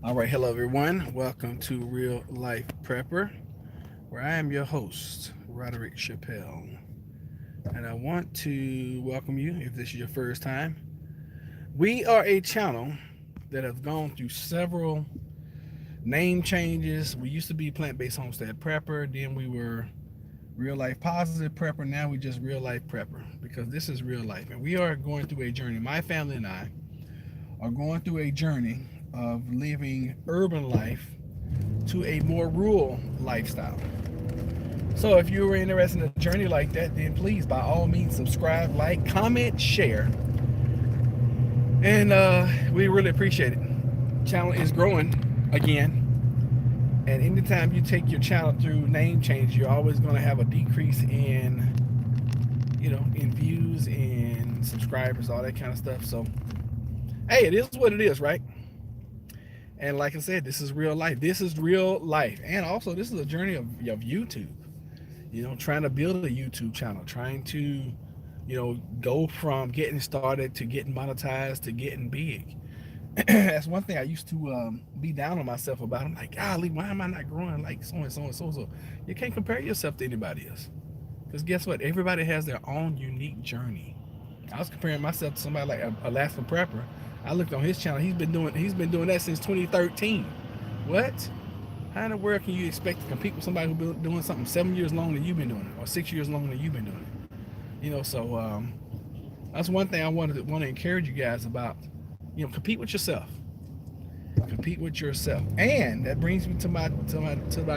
All right, hello everyone. Welcome to Real Life Prepper, where I am your host, Roderick Chappelle. And I want to welcome you if this is your first time. We are a channel that has gone through several name changes. We used to be Plant Based Homestead Prepper, then we were Real Life Positive Prepper, now we just Real Life Prepper because this is real life. And we are going through a journey. My family and I are going through a journey of living urban life to a more rural lifestyle. So if you were interested in a journey like that, then please, by all means, subscribe, like, comment, share, and we really appreciate it. Channel is growing again, and anytime you take your channel through name change, you're always going to have a decrease in, in views and subscribers, all that kind of stuff. So, hey, it is what it is, right? And like I said, this is real life. This is real life, and also this is a journey of YouTube. Trying to build a YouTube channel, trying to, go from getting started to getting monetized to getting big. That's one thing I used to be down on myself about. I'm like, golly, why am I not growing like so and so and so and so? You can't compare yourself to anybody else, because guess what? Everybody has their own unique journey. I was comparing myself to somebody like Alaska Prepper. I looked on his channel. He's been doing that since 2013. What? How in the world can you expect to compete with somebody who's been doing something 7 years longer than you've been doing it, or 6 years longer than you've been doing it? So that's one thing I want to encourage you guys about. Compete with yourself. Compete with yourself, and that brings me to my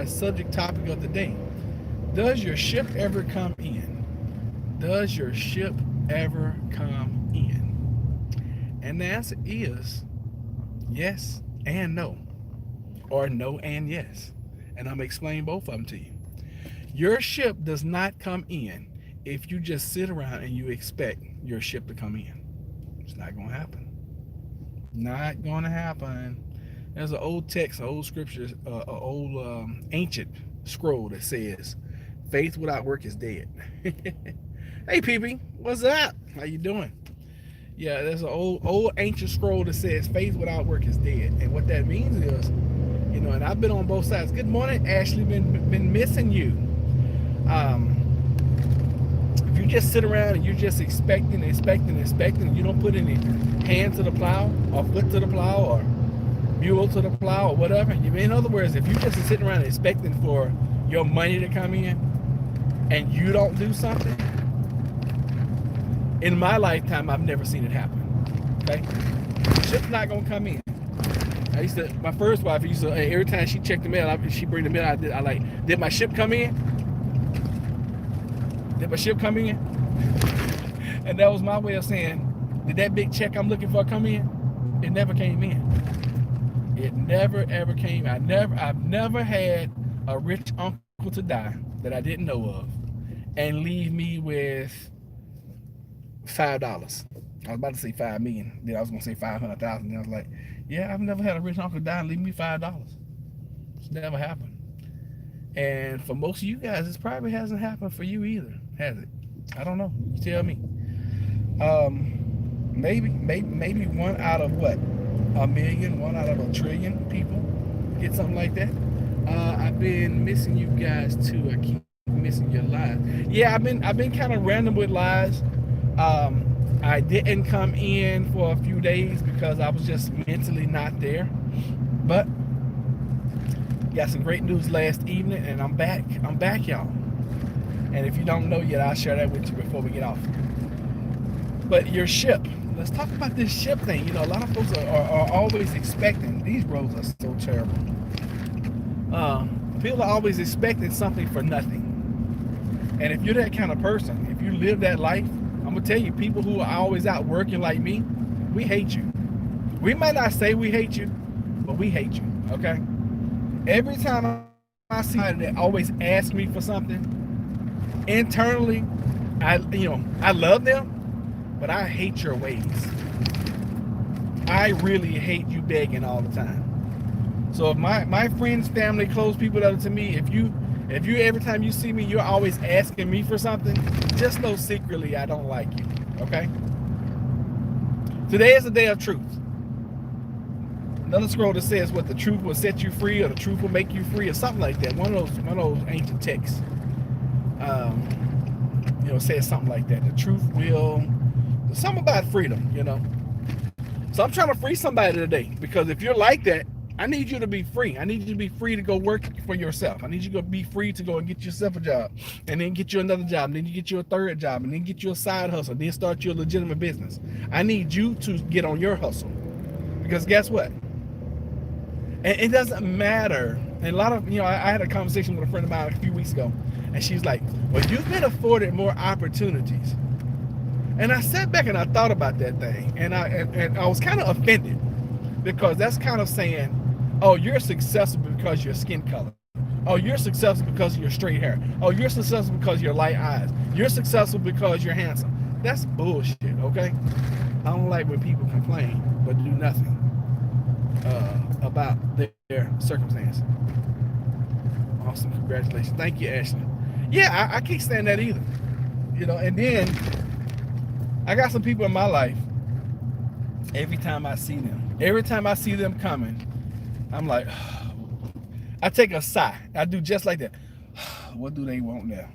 subject topic of the day. Does your ship ever come in? Does your ship ever come in? And the answer is yes and no, or no and yes. And I'm going to explain both of them to you. Your ship does not come in if you just sit around and you expect your ship to come in. It's not going to happen. Not going to happen. There's an old text, an old scripture, an old ancient scroll that says, faith without work is dead. Hey, PP, what's up? How you doing? Yeah, there's an old ancient scroll that says faith without work is dead. And what that means is, and I've been on both sides. Good morning, Ashley. Been missing you. If you just sit around and you're just expecting, and you don't put any hand to the plow or foot to the plow or mule to the plow or whatever. In other words, if you just sitting around expecting for your money to come in and you don't do something, in my lifetime, I've never seen it happen. Okay? Ship's not gonna come in. My first wife used to, every time she checked the mail, she bring the mail. I like, did my ship come in? Did my ship come in? And that was my way of saying, did that big check I'm looking for come in? It never came in. It never ever came. I've never had a rich uncle to die that I didn't know of and leave me with $5. I was about to say 5 million. Then I was gonna say 500,000. Then I was like, yeah, I've never had a rich uncle die and leave me $5. It's never happened. And for most of you guys, this probably hasn't happened for you either, has it? I don't know. You tell me. Maybe one out of what? A million, one out of a trillion people get something like that. I've been missing you guys too. I keep missing your lives. Yeah, I've been kind of random with lives. I didn't come in for a few days because I was just mentally not there. But got some great news last evening, and I'm back. I'm back, y'all. And if you don't know yet, I'll share that with you before we get off. But your ship. Let's talk about this ship thing. A lot of folks are always expecting. These roads are so terrible. People are always expecting something for nothing. And if you're that kind of person, if you live that life, I'm gonna tell you, people who are always out working like me, we hate you. We might not say we hate you, but we hate you. Okay? Every time I see somebody that always asks me for something, internally, I love them, but I hate your ways. I really hate you begging all the time. So if my friends, family, close people that are to me, if you every time you see me, you're always asking me for something, just know secretly I don't like you. Okay? Today is the day of truth. another scroll that says what the truth will set you free or the truth will make you free or something like that. One of those ancient texts. Says something like that. The truth will, something about freedom. So I'm trying to free somebody today, because if you're like that, I need you to be free. I need you to be free to go work for yourself. I need you to be free to go and get yourself a job, and then get you another job, and then you get you a third job, and then get you a side hustle, then start your legitimate business. I need you to get on your hustle, because guess what? And it doesn't matter. And a lot of, I had a conversation with a friend of mine a few weeks ago, and she's like, well, you've been afforded more opportunities. And I sat back and I thought about that thing, and I was kind of offended, because that's kind of saying, oh, you're successful because of your skin color. Oh, you're successful because of your straight hair. Oh, you're successful because of your light eyes. You're successful because you're handsome. That's bullshit, okay? I don't like when people complain but do nothing about their circumstance. Awesome, congratulations. Thank you, Ashley. Yeah, I can't stand that either. And then I got some people in my life, every time I see them coming, I'm like, I take a sigh. I do just like that. What do they want now?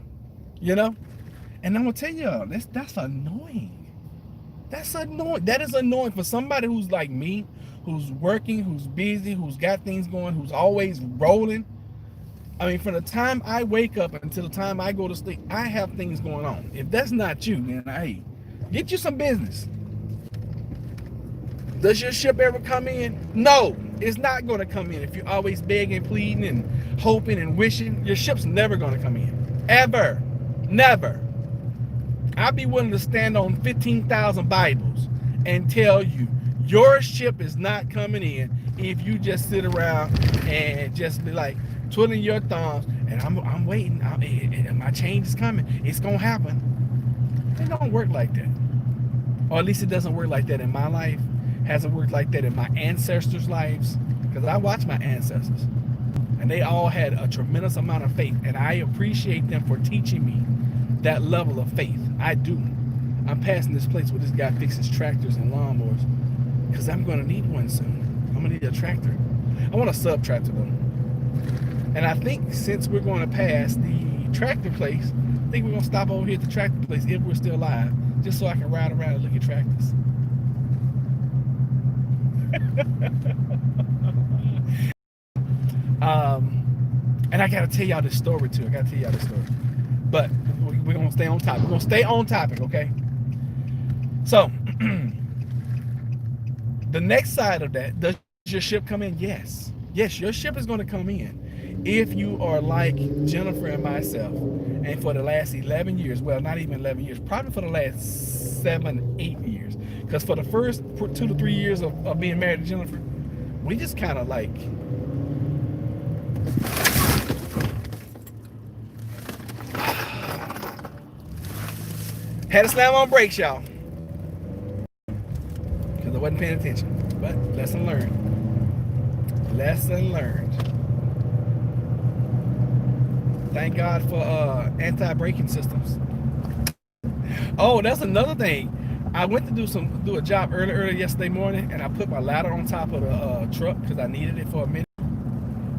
And I'm gonna tell y'all, that's annoying. That's annoying. That is annoying for somebody who's like me, who's working, who's busy, who's got things going, who's always rolling. I mean, from the time I wake up until the time I go to sleep, I have things going on. If that's not you, then hey, get you some business. Does your ship ever come in? No, it's not going to come in. If you're always begging, pleading, and hoping and wishing, your ship's never going to come in. Ever. Never. I'd be willing to stand on 15,000 Bibles and tell you your ship is not coming in if you just sit around and just be like twiddling your thumbs and I'm waiting. My change is coming. It's going to happen. It don't work like that. Or at least it doesn't work like that in my life. Hasn't worked like that in my ancestors' lives, because I watched my ancestors and they all had a tremendous amount of faith, and I appreciate them for teaching me that level of faith. I do. I'm passing this place where this guy fixes tractors and lawnmowers, because I'm going to need one soon. I'm going to need a tractor. I want a sub tractor though. And I think since we're going to pass the tractor place, I think we're going to stop over here at the tractor place if we're still live, just so I can ride around and look at tractors. And I gotta tell y'all this story too. But we're gonna stay on topic. We're gonna stay on topic, okay? So the next side of that, does your ship come in? Yes, your ship is gonna come in if you are like Jennifer and myself, and for the last 11 years, well, not even 11 years, probably for the last 7, 8 years, because for the first 2 to 3 years of being married to Jennifer, we just kind of like had to slam on brakes, y'all, because I wasn't paying attention. But lesson learned. Thank God for anti-braking systems. Oh, that's another thing. I went to do a job early yesterday morning, and I put my ladder on top of the truck because I needed it for a minute.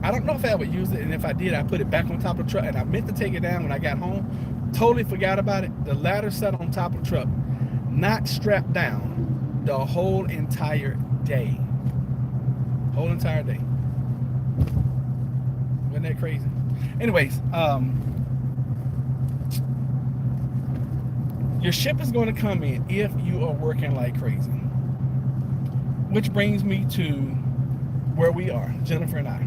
I don't know if I ever used it, and if I did, I put it back on top of the truck, and I meant to take it down when I got home. Totally forgot about it. The ladder sat on top of the truck, not strapped down, the whole entire day. Wasn't that crazy? Anyways, your ship is going to come in if you are working like crazy. Which brings me to where we are, Jennifer and I,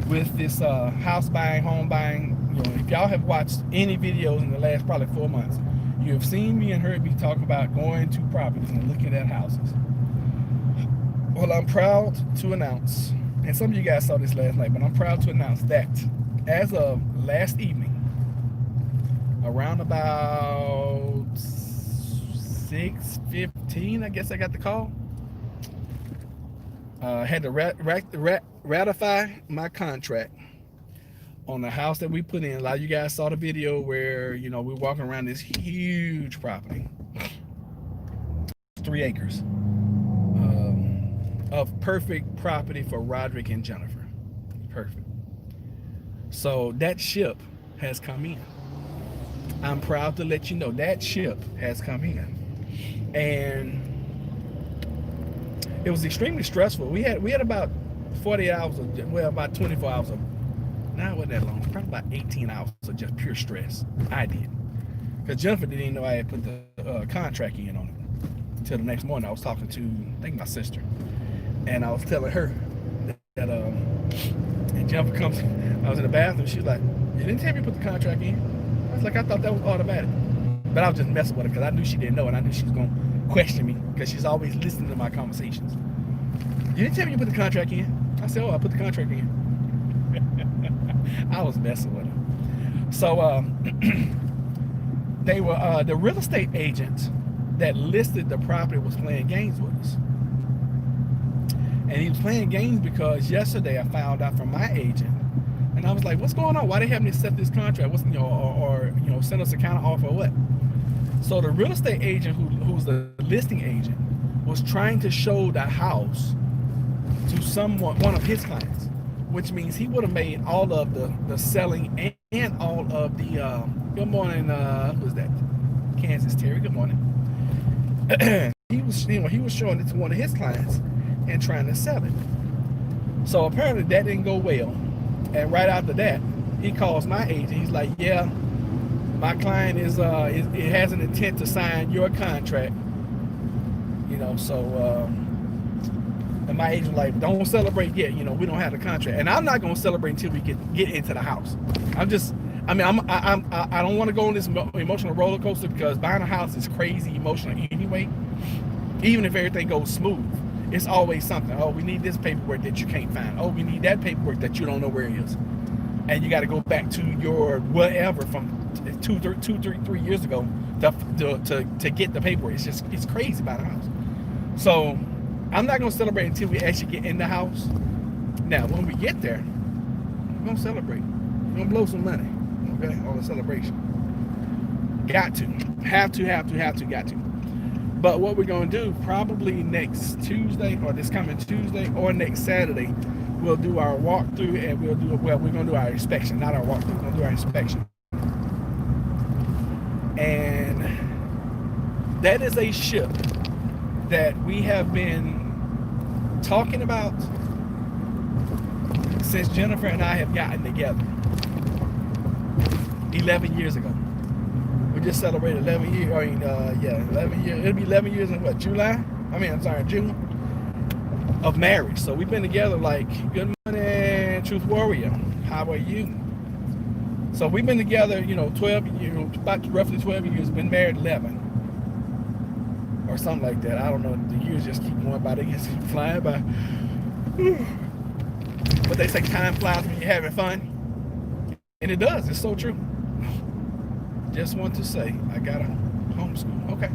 with this house buying, home buying. If y'all have watched any videos in the last probably 4 months, you have seen me and heard me talk about going to properties and looking at houses. Well, I'm proud to announce, and some of you guys saw this last night, but I'm proud to announce that as of last evening, around about 6:15, I guess I got the call. Had to ratify my contract on the house that we put in. A lot of you guys saw the video where, we're walking around this huge property, 3 acres. of perfect property for Roderick and Jennifer. Perfect. So that ship has come in. I'm proud to let you know that ship has come in. And it was extremely stressful. We had about 40 hours of, well, about 24 hours of, not wasn't that long, probably about 18 hours of just pure stress. I did. Because Jennifer didn't even know I had put the contract in on it. Until the next morning, I was talking to, I think, my sister. And I was telling her that, and Jennifer comes, I was in the bathroom, she was like, you didn't tell me to put the contract in. I was like, I thought that was automatic. But I was just messing with her because I knew she didn't know, and I knew she was going to question me because she's always listening to my conversations. You didn't tell me you put the contract in. I said, oh, I put the contract in. I was messing with her. So they were the real estate agent that listed the property was playing games with us. And he was playing games because yesterday I found out from my agent, and I was like, what's going on? Why they haven't accepted this contract? What's, or send us a counter offer or what? So the real estate agent who's the listing agent was trying to show the house to someone, one of his clients, which means he would have made all of the selling and all of the good morning, who's that? Kansas Terry, good morning. he was showing it to one of his clients and trying to sell it. So apparently that didn't go well. And right after that, he calls my agent. He's like, yeah, my client it has an intent to sign your contract. And my agent was like, don't celebrate yet. We don't have the contract. And I'm not going to celebrate until we get into the house. I don't want to go on this emotional roller coaster because buying a house is crazy emotional anyway. Even if everything goes smooth, it's always something. Oh, we need this paperwork that you can't find. Oh, we need that paperwork that you don't know where it is. And you got to go back to your whatever from 3 years ago to get the paperwork. It's crazy about a house. So I'm not going to celebrate until we actually get in the house. Now, when we get there, we're going to celebrate. We're going to blow some money, okay, on the celebration. Got to. Have to. But what we're going to do, probably next Tuesday or this coming Tuesday or next Saturday, we'll do our walkthrough and we're going to do our inspection. Not our walkthrough, we're going to do our inspection. And that is a ship that we have been talking about since Jennifer and I have gotten together 11 years ago. We just celebrated 11 years. 11 years. It'll be 11 years in what? June of marriage. So we've been together like, good morning, Truth Warrior. How are you? So we've been together, 12, about roughly 12 years. Been married 11. Or something like that. I don't know. The years just keep going by. They just keep flying by. But they say time flies when you're having fun. And it does. It's so true. Just want to say, I got a homeschool. Okay.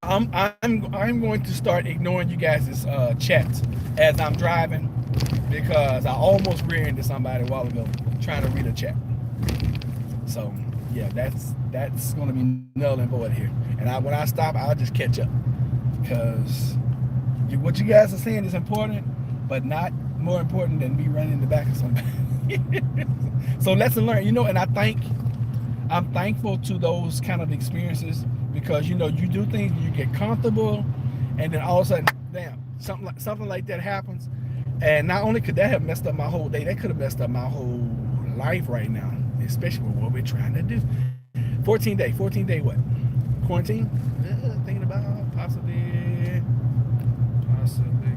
I'm going to start ignoring you guys' chats as I'm driving because I almost ran into somebody a while ago trying to read a chat. So yeah, that's going to be null and void here. And when I stop, I'll just catch up because what you guys are saying is important, but not more important than me running in the back of somebody. So lesson learned, and I'm thankful to those kind of experiences because you do things, you get comfortable, and then all of a sudden, damn, something like that happens, and not only could that have messed up my whole day, that could have messed up my whole life right now, especially with what we're trying to do. 14 day what? Quarantine? Thinking about possibly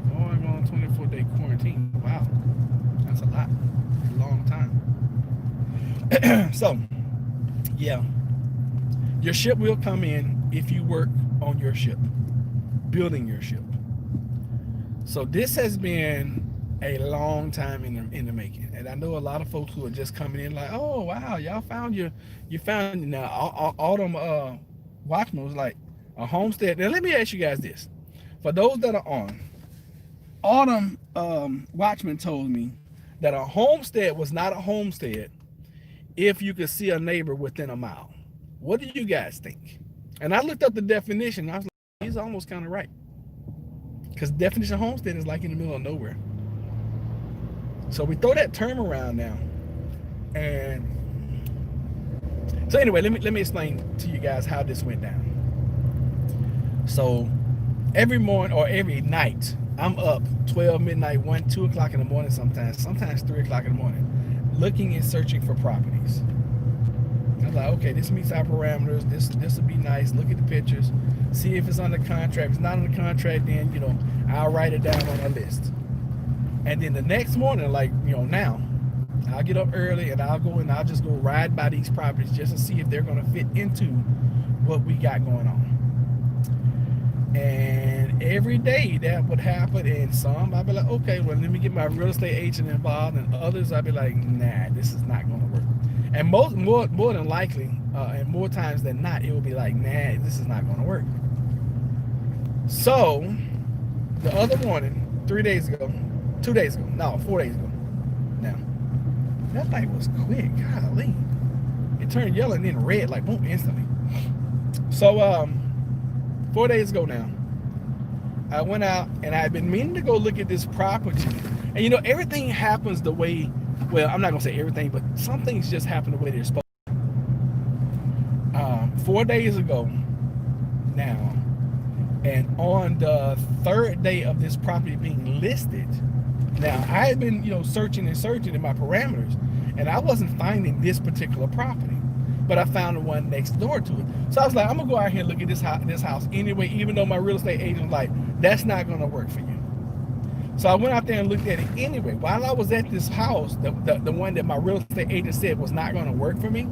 going on 24-day quarantine. Wow, that's a lot, a long time. So. Yeah, your ship will come in if you work on your ship, building your ship. So this has been a long time in the making, and I know a lot of folks who are just coming in like, oh wow, y'all found now Autumn Watchman was like a homestead. Now let me ask you guys this: for those that are on, Autumn Watchman told me that a homestead was not a homestead if you could see a neighbor within a mile. What do you guys think? And I looked up the definition. And I was like, he's almost kind of right. because definition of homestead is like in the middle of nowhere. So we throw that term around now, and so anyway, let me explain to you guys how this went down. So every morning or every night, I'm up 12 midnight, 1, 2 o'clock in the morning, sometimes 3 o'clock in the morning, looking and searching for properties. I was like, okay, this meets our parameters. This would be nice. Look at the pictures, see if it's under contract. If it's not under contract, then I'll write it down on a list. And then the next morning, like now, I'll get up early and I'll go and I'll just go ride by these properties just to see if they're going to fit into what we got going on. And every day that would happen, and some I'd be like, okay, well, let me get my real estate agent involved, and others I'd be like, nah, this is not going to work. And more than likely, and more times than not, it will be like, nah, this is not going to work. So the other morning, 4 days ago now, that thing was quick, golly. It turned yellow and then red, like boom, instantly. So 4 days ago now, I went out and I've been meaning to go look at this property. And everything happens the way, well, I'm not gonna say everything, but some things just happen the way they're supposed to. 4 days ago now, and on the third day of this property being listed, now I had been searching in my parameters, and I wasn't finding this particular property, but I found the one next door to it. So I was like, I'm gonna go out here and look at this house anyway, even though my real estate agent was like, that's not gonna work for you. So I went out there and looked at it anyway. While I was at this house, the one that my real estate agent said was not gonna work for me,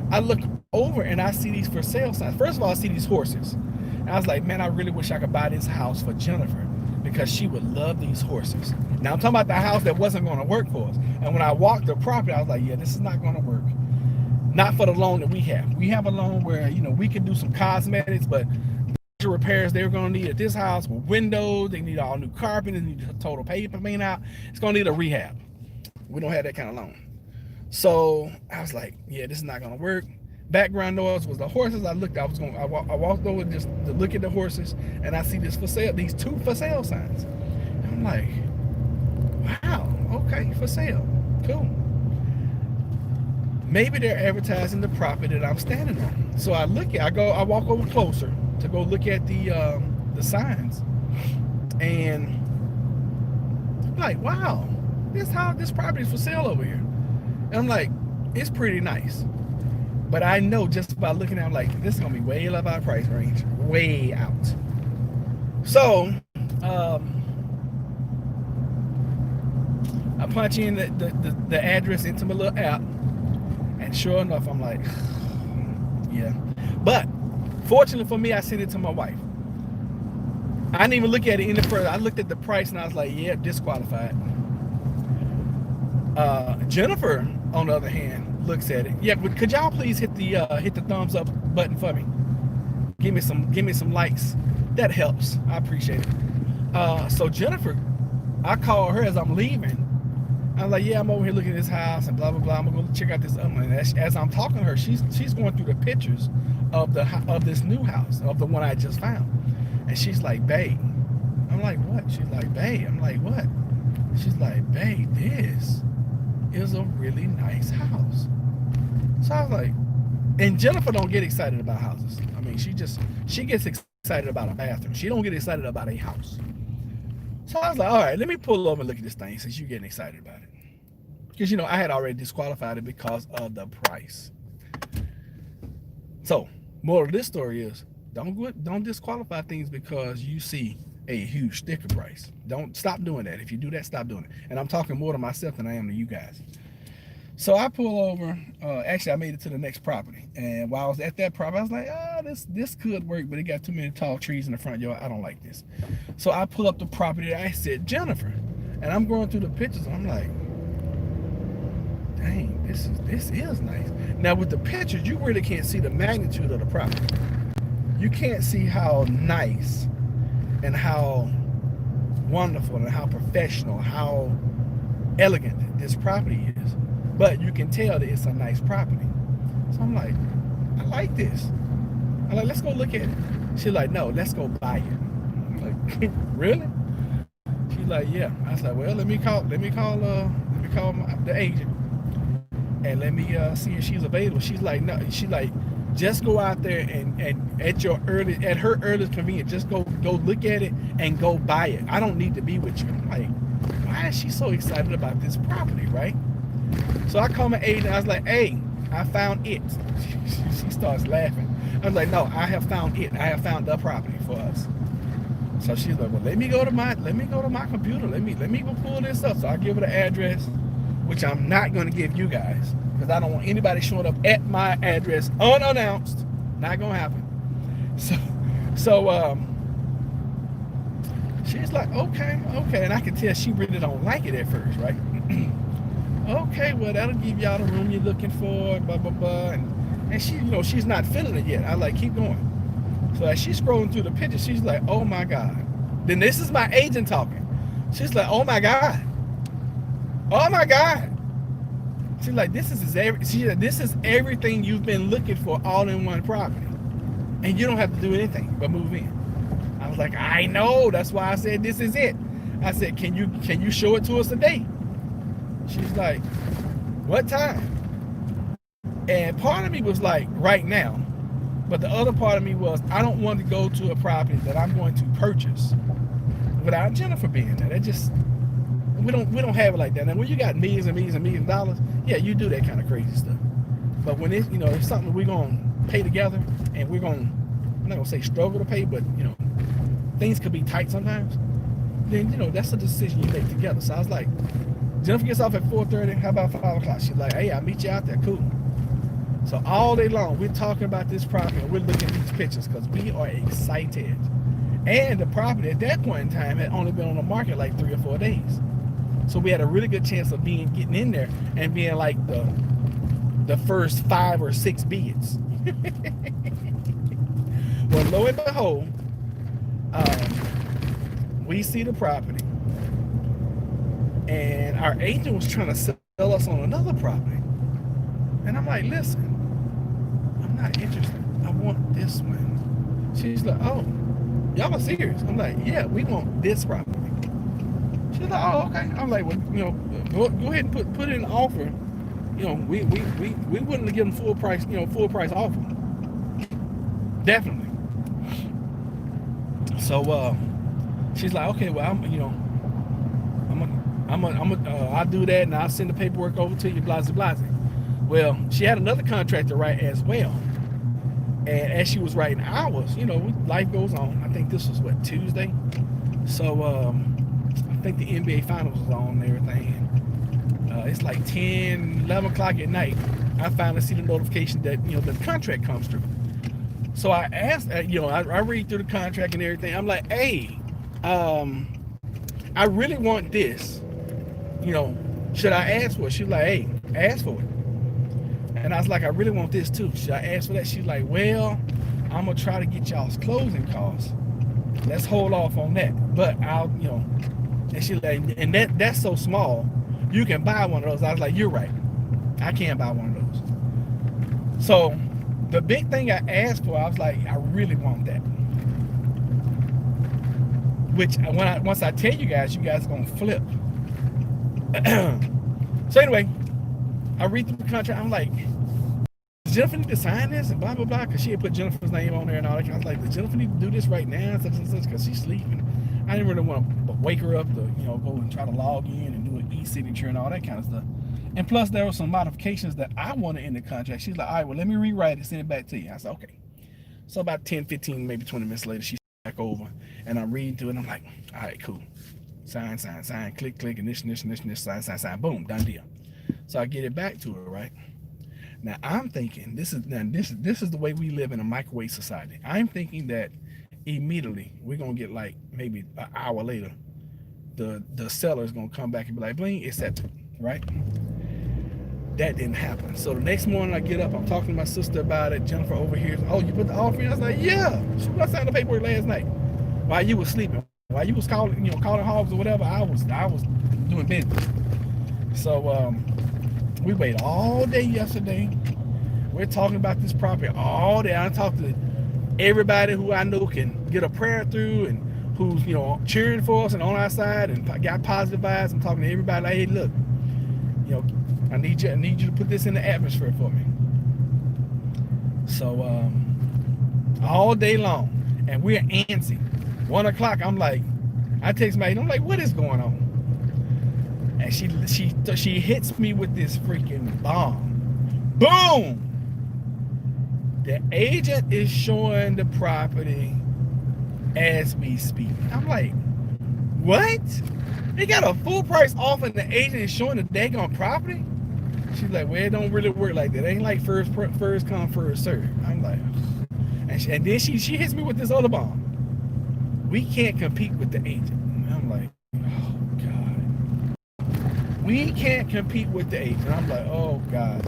I look over and I see these for sale signs. First of all, I see these horses. And I was like, man, I really wish I could buy this house for Jennifer, because she would love these horses. Now I'm talking about the house that wasn't going to work for us. And when I walked the property, I was like, yeah, this is not going to work. Not for the loan that we have. We have a loan where, we can do some cosmetics, but the repairs they're going to need at this house with windows, they need all new carpet, they need a total paper clean out. It's going to need a rehab. We don't have that kind of loan. So I was like, yeah, this is not going to work. Background noise was the horses. I walked over just to look at the horses, and I see these two for sale signs. And I'm like, wow, okay, for sale, cool. Maybe they're advertising the property that I'm standing on. So I walk over closer to go look at the signs, and I'm like, wow, this property is for sale over here. And I'm like, it's pretty nice. But I know just by looking at it, like, this is going to be way above our price range. Way out. So, I punch in the address into my little app. And sure enough, I'm like, yeah. But, fortunately for me, I sent it to my wife. I didn't even look at it any further. I looked at the price and I was like, yeah, disqualified. Jennifer, on the other hand, looks at it. Yeah, but could y'all please hit the thumbs up button for me? Give me some likes. That helps. I appreciate it. So Jennifer, I call her as I'm leaving. I'm like, yeah, I'm over here looking at this house and blah blah blah. I'm gonna go check out this. And as I'm talking to her, she's going through the pictures of this new house, of the one I just found. And she's like, babe. I'm like, what? She's like, babe. I'm like, what? She's like, babe, this is a really nice house. So I was like, and Jennifer don't get excited about houses. I mean, she gets excited about a bathroom. She don't get excited about a house. So I was like, all right, let me pull over and look at this thing since you're getting excited about it. Because, I had already disqualified it because of the price. So, moral of this story is, don't disqualify things because you see a huge sticker price. Don't stop doing that. If you do that, stop doing it. And I'm talking more to myself than I am to you guys. So I pull over. Actually, I made it to the next property. And while I was at that property, I was like, this could work, but it got too many tall trees in the front yard. I don't like this. So I pull up the property. I said, Jennifer. And I'm going through the pictures. And I'm like, dang, this is nice. Now, with the pictures, you really can't see the magnitude of the property. You can't see how nice and how wonderful and how professional, how elegant this property is. But you can tell that it's a nice property. So I'm like, I like this. I'm like, let's go look at it. She's like, no, let's go buy it. I'm like, Really? She's like, yeah. I was like, well, let me call the agent and let me see if she's available. She's like, no. She's like, just go out there and at her earliest convenience, just go look at it and go buy it. I don't need to be with you. I'm like, why is she so excited about this property, right? So I call my agent. I was like, hey, I found it. She starts laughing. I was like, no, I have found it. I have found the property for us. So she's like, well, let me go to my computer. Let me go pull this up. So I give her the address, which I'm not going to give you guys because I don't want anybody showing up at my address unannounced. Not going to happen. So she's like, okay, and I can tell she really don't like it at first, right? Okay, well, that'll give y'all the room you're looking for, blah blah blah, and she, she's not feeling it yet. I like, keep going. So as she's scrolling through the pictures, she's like, oh my God. Then this is my agent talking. She's like, oh my God. Oh my God. She's like, this is everything you've been looking for all in one property. And you don't have to do anything but move in. I was like, I know. That's why I said this is it. I said, can you show it to us today? She's like, what time? And part of me was like, right now. But the other part of me was, I don't want to go to a property that I'm going to purchase without Jennifer being there. That just, we don't have it like that. Now, when you got millions and millions and millions of dollars, yeah, you do that kind of crazy stuff. But when it's, it's something we're going to pay together and we're going to, I'm not going to say struggle to pay, but, things could be tight sometimes, then, that's a decision you make together. So I was like, Jennifer gets off at 4:30. How about 5 o'clock? She's like, hey, I'll meet you out there. Cool. So all day long, we're talking about this property and we're looking at these pictures because we are excited. And the property at that point in time had only been on the market like 3 or 4 days. So we had a really good chance of getting in there and being like the first 5 or 6 bids. Well, lo and behold, we see the property and our agent was trying to sell us on another property. And I'm like, listen, I'm not interested. I want this one. She's like, oh, y'all are serious? I'm like, yeah, we want this property. She's like, oh, okay. I'm like, well, go ahead and put in an offer. We wouldn't give them full price offer. Definitely. So she's like, okay, well, I'll do that and I'll send the paperwork over to you, blah blah blah. Well, she had another contract to write as well. And as she was writing ours, life goes on. I think this was, Tuesday? So, I think the NBA Finals was on and everything. It's like 10, 11 o'clock at night. I finally see the notification that, the contract comes through. So I asked, I read through the contract and everything. I'm like, hey, I really want this. Should I ask for it? She's like, hey, ask for it. And I was like, I really want this too. Should I ask for that? She's like, well, I'm going to try to get y'all's closing costs. Let's hold off on that. But I'll, and she's like, and that's so small, you can buy one of those. I was like, you're right. I can't buy one of those. So the big thing I asked for, I was like, I really want that. Which, once I tell you guys are going to flip. So anyway, I read through the contract. I'm like, does Jennifer need to sign this and blah blah blah? Because she had put Jennifer's name on there and all that. I was like, does Jennifer need to do this right now? Such and such, because she's sleeping. I didn't really want to wake her up to go and try to log in and do an e-signature and all that kind of stuff. And plus, there were some modifications that I wanted in the contract. She's like, all right, well, let me rewrite it, send it back to you. I said, okay. So about 10, 15, maybe 20 minutes later, she's back over, and I'm reading through it. And I'm like, all right, cool. Sign, click, and this, sign, boom, done deal. So I get it back to her, right? Now I'm thinking this is the way we live in a microwave society. I'm thinking that immediately we're gonna get, like, maybe an hour later, the seller is gonna come back and be like, bling, accepted, right? That didn't happen. So the next morning I get up, I'm talking to my sister about it. Jennifer over here, oh, you put the offer in? I was like, yeah. She signed the paperwork last night while you were sleeping. While you was calling hogs or whatever, I was doing business. So we waited all day yesterday. We're talking about this property all day. I talked to everybody who I know can get a prayer through and who's, you know, cheering for us and on our side and got positive vibes. I'm talking to everybody like, hey, look, you know, I need you to put this in the atmosphere for me. So all day long, and we're antsy. 1 o'clock, I'm like, I text my, I'm like, what is going on? And she hits me with this freaking bomb. Boom! The agent is showing the property as we speak. I'm like, what? They got a full price offer and the agent is showing the daggone property? She's like, well, it don't really work like that. It ain't like first come, first serve. I'm like, and then she hits me with this other bomb. We can't compete with the agent. And I'm like, oh God. We can't compete with the agent. I'm like, oh God.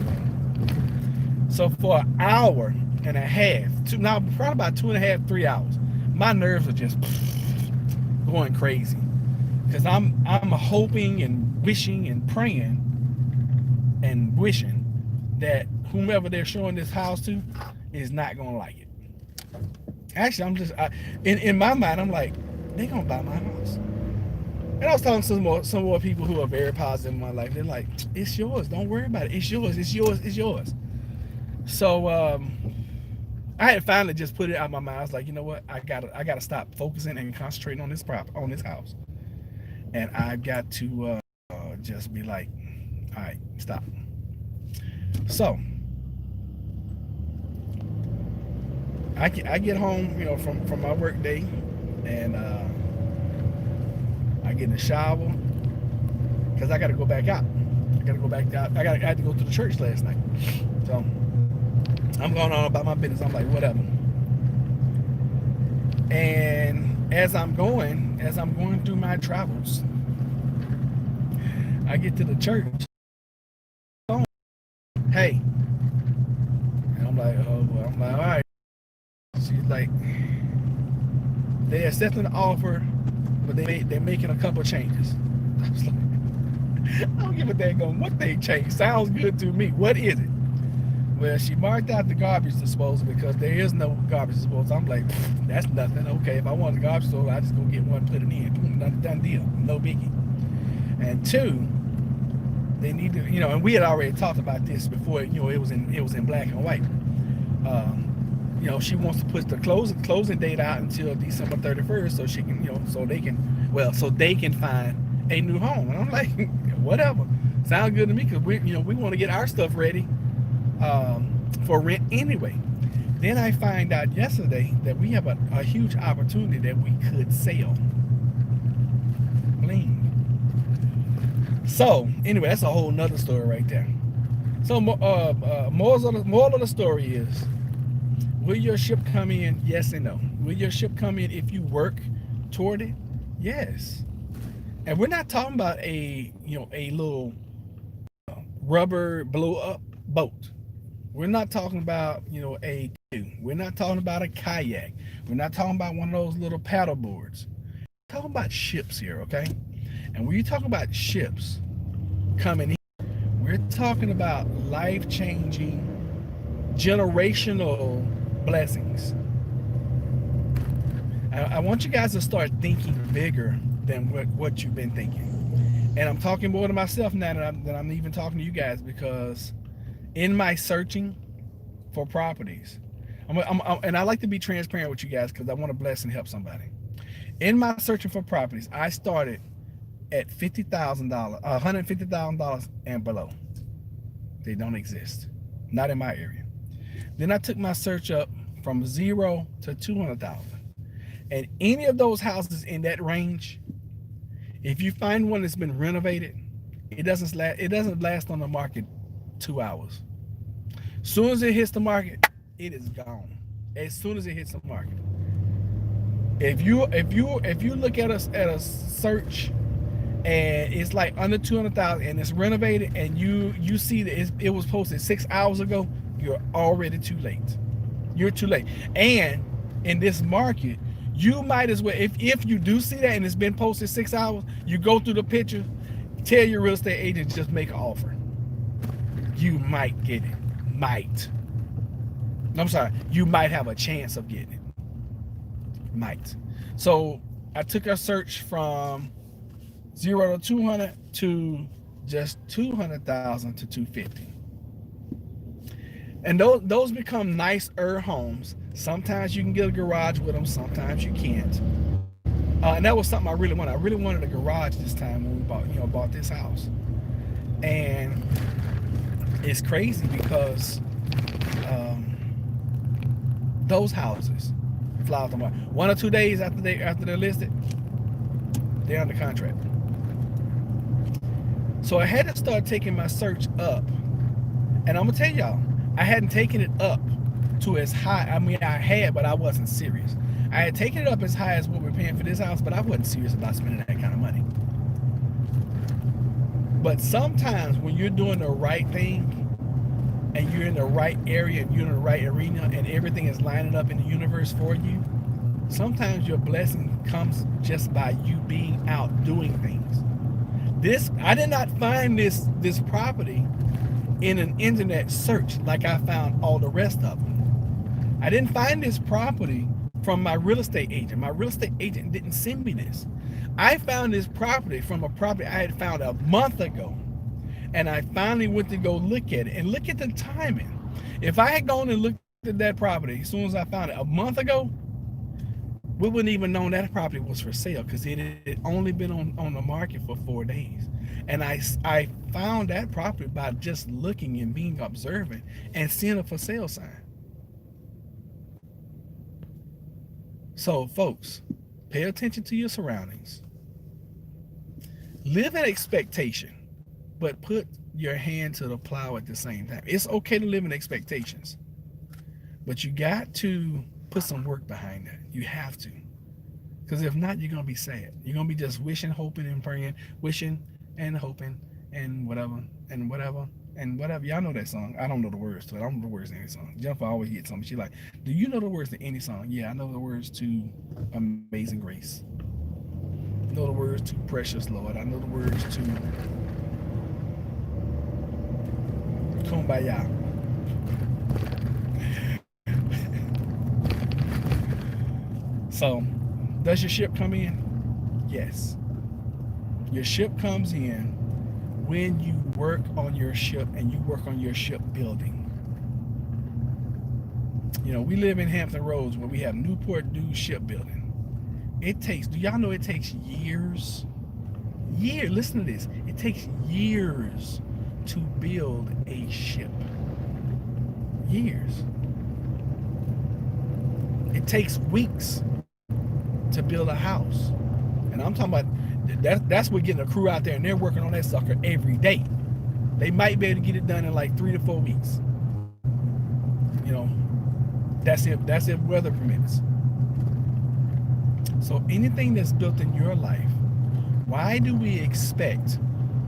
So for an hour and a half, now probably about 2.5, 3 hours, my nerves are just going crazy. Because I'm hoping and wishing and praying and wishing that whomever they're showing this house to is not gonna like it. Actually, I'm just in my mind, I'm like, they're gonna buy my house. And I was talking to some more people who are very positive in my life. They're like, it's yours, don't worry about it. It's yours, it's yours, it's yours. So I had finally just put it out of my mind. I was like, you know what? I gotta stop focusing and concentrating on this house. And I've got to just be like, all right, stop. So I get home, you know, from my work day, and I get in the shower because I got to go back out. I had to go to the church last night. So I'm going on about my business. I'm like, whatever. And as I'm going through my travels, I get to the church. Hey. And I'm like, oh, well, I'm like, all right. She's like, they're accepting the offer, but they're making a couple changes. I was like, I don't give a dang what they changed. Sounds good to me. What is it? Well, she marked out the garbage disposal because there is no garbage disposal. I'm like, that's nothing. Okay, if I want the garbage disposal, I just go get one, put it in. Boom, done deal. No biggie. And two, they need to, you know, and we had already talked about this before, you know, it was in black and white. You know, she wants to put the closing date out until December 31st so she can, you know, so they can find a new home. And I'm like, whatever. Sounds good to me because we want to get our stuff ready for rent anyway. Then I find out yesterday that we have a huge opportunity that we could sell. Bling. So anyway, that's a whole nother story right there. So moral of the story is, will your ship come in? Yes and no. Will your ship come in if you work toward it? Yes. And we're not talking about a little rubber blow up boat. We're not talking about, a canoe. We're not talking about a kayak. We're not talking about one of those little paddle boards. We're talking about ships here, okay? And when you talk about ships coming in, we're talking about life-changing, generational blessings. I want you guys to start thinking bigger than what you've been thinking. And I'm talking more to myself now than I'm even talking to you guys, because in my searching for properties, and I like to be transparent with you guys because I want to bless and help somebody. In my searching for properties, I started at $50,000, $150,000 and below. They don't exist, not in my area. Then I took my search up from 0 to 200,000, and any of those houses in that range, if you find one that's been renovated, it doesn't last on the market 2 hours. As soon as it hits the market, it is gone. As soon as it hits the market. If you look at a search and it's like under 200,000 and it's renovated, and you see that it was posted 6 hours ago, you're already too late. You're too late. And in this market, you might as well, if you do see that and it's been posted 6 hours, you go through the picture, tell your real estate agent, just make an offer. You might get it. You might have a chance of getting it. Might. So I took a search from 0 to 200 to just 200,000 to 250. And those become nicer homes. Sometimes you can get a garage with them, sometimes you can't. And that was something I really wanted. I really wanted a garage this time when we bought this house. And it's crazy because those houses fly off the market 1 or 2 days after they're listed, they're under contract. So I had to start taking my search up, and I'm gonna tell y'all, I hadn't taken it up to as high. I mean, I had, but I wasn't serious. I had taken it up as high as what we're paying for this house, but I wasn't serious about spending that kind of money. But sometimes when you're doing the right thing and you're in the right area and you're in the right arena and everything is lining up in the universe for you, sometimes your blessing comes just by you being out doing things. I did not find this property in an internet search like I found all the rest of them. I didn't find this property from my real estate agent. My real estate agent didn't send me this. I found this property from a property I had found a month ago, and I finally went to go look at it. And look at the timing. If I had gone and looked at that property as soon as I found it a month ago, we wouldn't even known that property was for sale because it had only been on the market for 4 days. And I found that property by just looking and being observant and seeing a for sale sign. So folks, pay attention to your surroundings. Live in expectation, but put your hand to the plow at the same time. It's okay to live in expectations, but you got to put some work behind that. You have to. Because if not, you're going to be sad. You're going to be just wishing, hoping, and praying, wishing and hoping and whatever, and whatever, and whatever. Y'all know that song. I don't know the words to it. I don't know the words to any song. Jennifer always gets something. She's like, do you know the words to any song? Yeah, I know the words to Amazing Grace. I know the words to Precious Lord. I know the words to Kumbaya. So, does your ship come in? Yes. Your ship comes in when you work on your ship and you work on your ship building. You know, we live in Hampton Roads where we have Newport News shipbuilding. Do y'all know it takes years? Listen to this. It takes years to build a ship. Years. It takes weeks to build a house. And I'm talking about that's what getting a crew out there and they're working on that sucker every day. They might be able to get it done in like 3 to 4 weeks. You know, that's if weather permits. So anything that's built in your life, why do we expect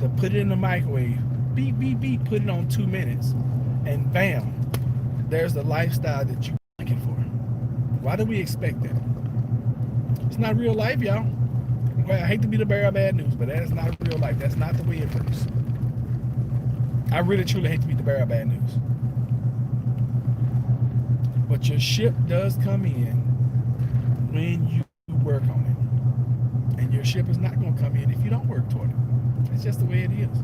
to put it in the microwave, beep, beep, beep, put it on 2 minutes, and bam, there's the lifestyle that you're looking for? Why do we expect that? It's not real life, y'all. Well, I hate to be the bearer of bad news, but that is not real life. That's not the way it works. I really, truly hate to be the bearer of bad news. But your ship does come in when you work on it. And your ship is not going to come in if you don't work toward it. It's just the way it is.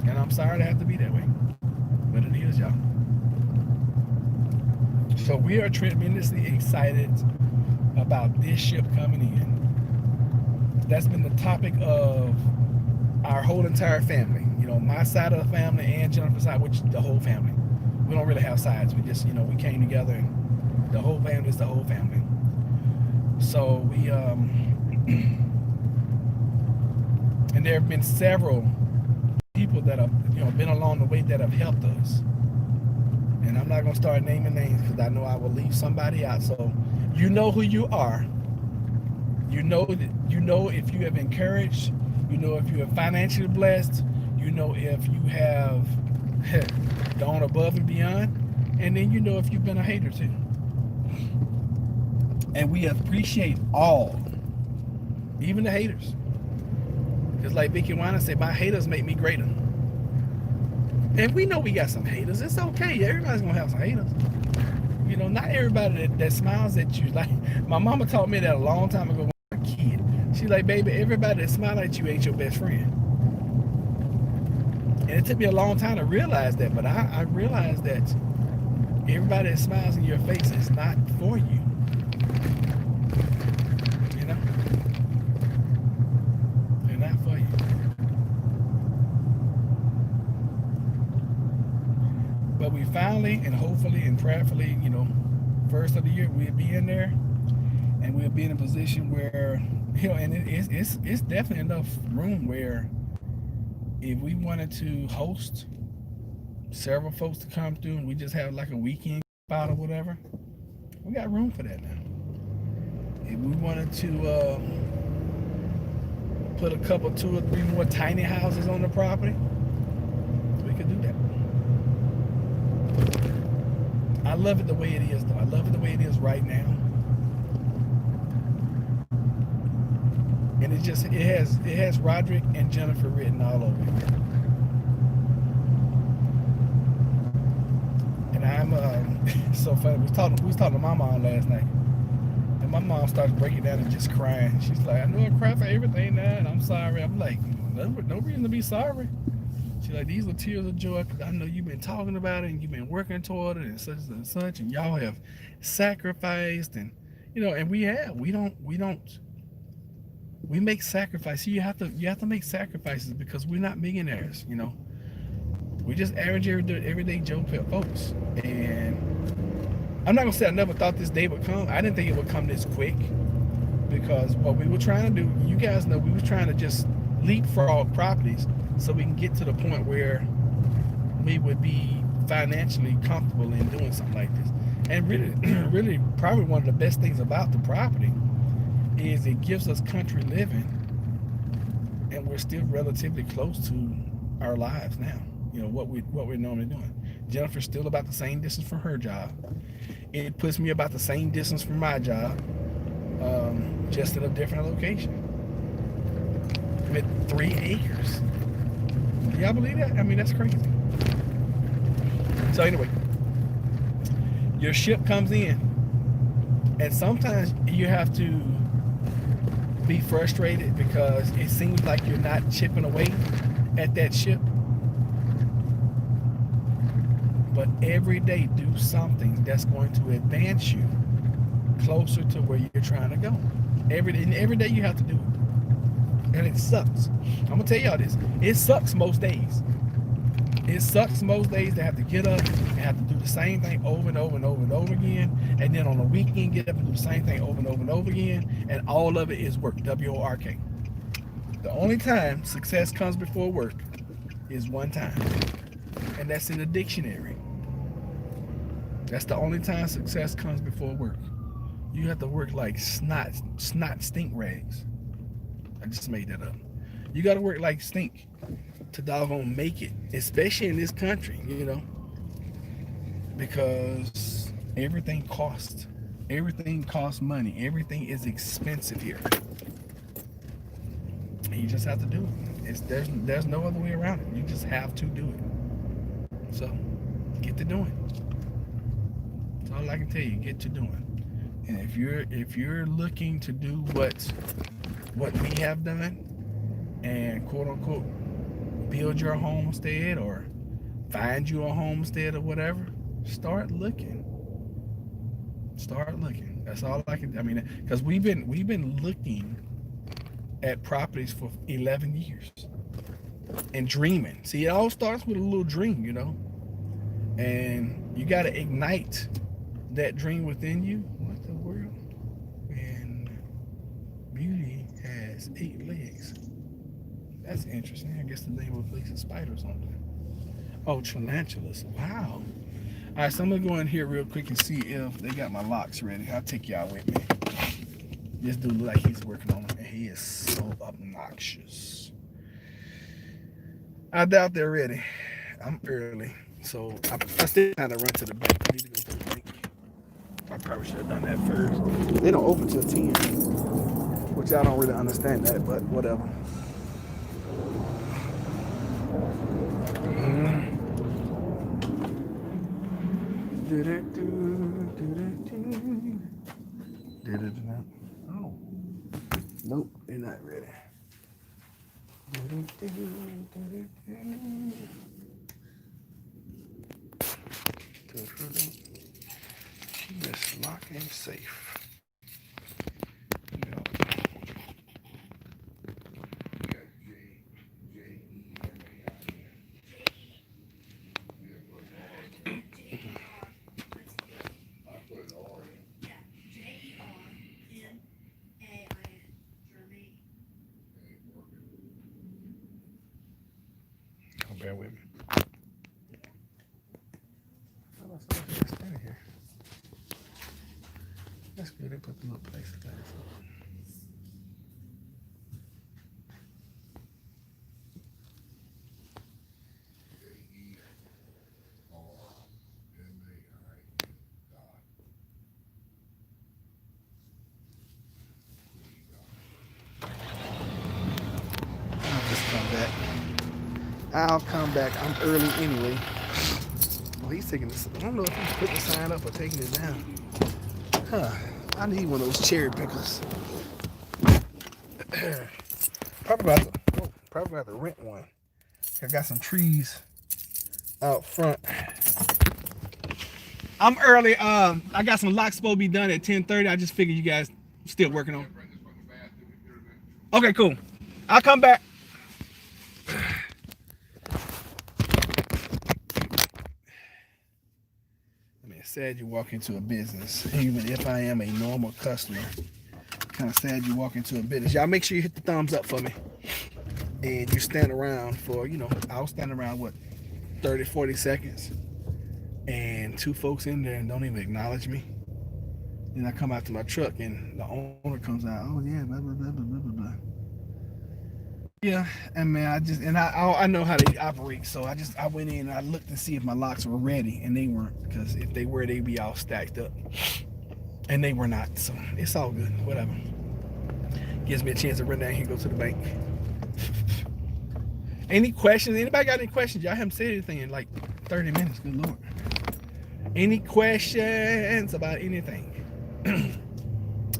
And I'm sorry to have to be that way. But it is, y'all. So we are tremendously excited about this ship coming in. That's been the topic of our whole entire family. You know, my side of the family and Jennifer's side, which is the whole family. We don't really have sides. We just, you know, we came together and the whole family is the whole family. So we, and there have been several people that have, you know, been along the way that have helped us. And I'm not going to start naming names because I know I will leave somebody out. So you know who you are. You know if you have encouraged. You know if you are financially blessed. You know if you have gone above and beyond. And then you know if you've been a hater too. And we appreciate all, even the haters. Just like Vicky Weiner said, my haters make me greater. And we know we got some haters. It's okay. Everybody's going to have some haters. not everybody that smiles at you. Like my mama taught me that a long time ago when I was a kid. She's like, baby, everybody that smiles at you ain't your best friend. And it took me a long time to realize that, but I realized that everybody that smiles in your face is not for you. You know? They're not for you. But we finally and hopefully and prayerfully, first of the year we'll be in there and we'll be in a position where, and it's definitely enough room where if we wanted to host several folks to come through and we just have like a weekend spot or whatever, we got room for that now. If we wanted to put a couple, 2 or 3 more tiny houses on the property, we could do that. I love it the way it is, though. I love it the way it is right now. And it has Roderick and Jennifer written all over it. And I'm so funny. We was talking to my mom last night, and my mom started breaking down and just crying. She's like, "I know I cry for everything now, and I'm sorry." I'm like, "No reason to be sorry." She's like, "These are tears of joy because I know you've been talking about it and you've been working toward it and such, and y'all have sacrificed and and we make sacrifices. You have to make sacrifices because we're not millionaires. We're just average everyday Joe folks. And I'm not gonna say I never thought this day would come. I didn't think it would come this quick because what we were trying to do, you guys know, we were trying to just leapfrog properties so we can get to the point where we would be financially comfortable in doing something like this. And really, probably one of the best things about the property is it gives us country living, and we're still relatively close to our lives now. What we're normally doing. Jennifer's still about the same distance from her job. It puts me about the same distance from my job, just in a different location with 3 acres. Can y'all believe that? I mean, that's crazy. So anyway, your ship comes in, and sometimes you have to be frustrated because it seems like you're not chipping away at that ship. But every day do something that's going to advance you closer to where you're trying to go. Every day you have to do it. And it sucks. I'm going to tell y'all this. It sucks most days. It sucks most days to have to get up and have to do the same thing over and over and over and over again. And then on the weekend, get up and do the same thing over and over and over again. And all of it is work. W-O-R-K. The only time success comes before work is one time. And that's in the dictionary. That's the only time success comes before work. You have to work like snot stink rags. I just made that up. You got to work like stink to doggone make it, especially in this country, because everything costs. Everything costs money. Everything is expensive here. And you just have to do it. There's no other way around it. You just have to do it. So get to doing. That's all I can tell you. Get to doing. And if you're looking to do what we have done and quote unquote build your homestead or find you a homestead or whatever, start looking. Start looking. That's all I can. I mean, because we've been looking at properties for 11 years and dreaming. See, it all starts with a little dream, and you got to ignite that dream within you. What the world? And beauty has 8 legs. That's interesting. I guess the name of the place is spiders on there. Oh, tarantulas. Wow. All right, so I'm gonna go in here real quick and see if they got my locks ready. I'll take y'all with me. This dude look like he's working on it, and he is so obnoxious. I doubt they're ready. I'm early, so I still kind of run to the bank. I need to go to the bank. I probably should have done that first. They don't open till 10, which I don't really understand that, but whatever. Keyless lock and safe. Bear with me. Standing here. That's good. They put the little place things up. I'll just come back. I'll come back. I'm early anyway. Well, he's taking this. I don't know if he's putting the sign up or taking it down. Huh. I need one of those cherry pickers. Probably have to rent one. I got some trees out front. I'm early. I got some locks supposed to be done at 10:30. I just figured you guys still working on. Okay, cool. I'll come back. Sad you walk into a business, even if I am a normal customer. Kind of sad you walk into a business. Y'all make sure you hit the thumbs up for me. And you stand around for, I'll stand around, 30, 40 seconds. And two folks in there and don't even acknowledge me. Then I come out to my truck and the owner comes out, oh yeah, blah, blah, blah, blah, blah, blah. Yeah, and man, I know how they operate, so I went in and I looked to see if my locks were ready, and they weren't, because if they were, they'd be all stacked up, and they were not, so it's all good, whatever. Gives me a chance to run down here and go to the bank. Any questions? Anybody got any questions? Y'all haven't said anything in like 30 minutes, good Lord. Any questions about anything?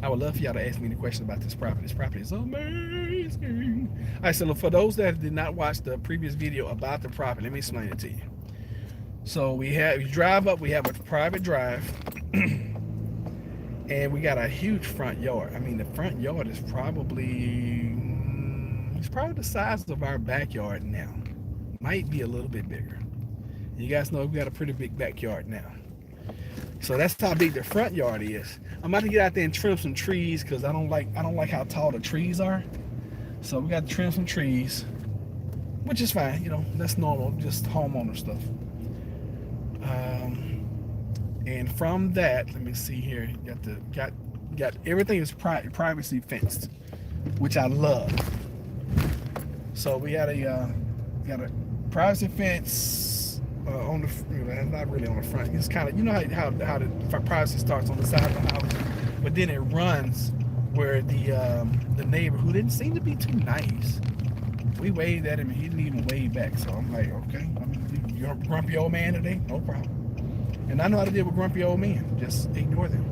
I would love for y'all to ask me any questions about this property. This property is amazing. All right, so for those that did not watch the previous video about the property, let me explain it to you. So you drive up, we have a private drive, and we got a huge front yard. I mean, the front yard is probably the size of our backyard now. Might be a little bit bigger. You guys know we got a pretty big backyard now. So that's how big the front yard is. I'm about to get out there and trim some trees because I don't like how tall the trees are. So we got to trim some trees, which is fine, that's normal, just homeowner stuff. And from that, let me see here, got everything is privacy fenced, which I love. So we got a privacy fence. On the, not really on the front. It's kind of, how the privacy starts on the side of the house, but then it runs where the neighbor, who didn't seem to be too nice, we waved at him and he didn't even wave back. So I'm like, okay, you're a grumpy old man today, no problem. And I know how to deal with grumpy old men. Just ignore them.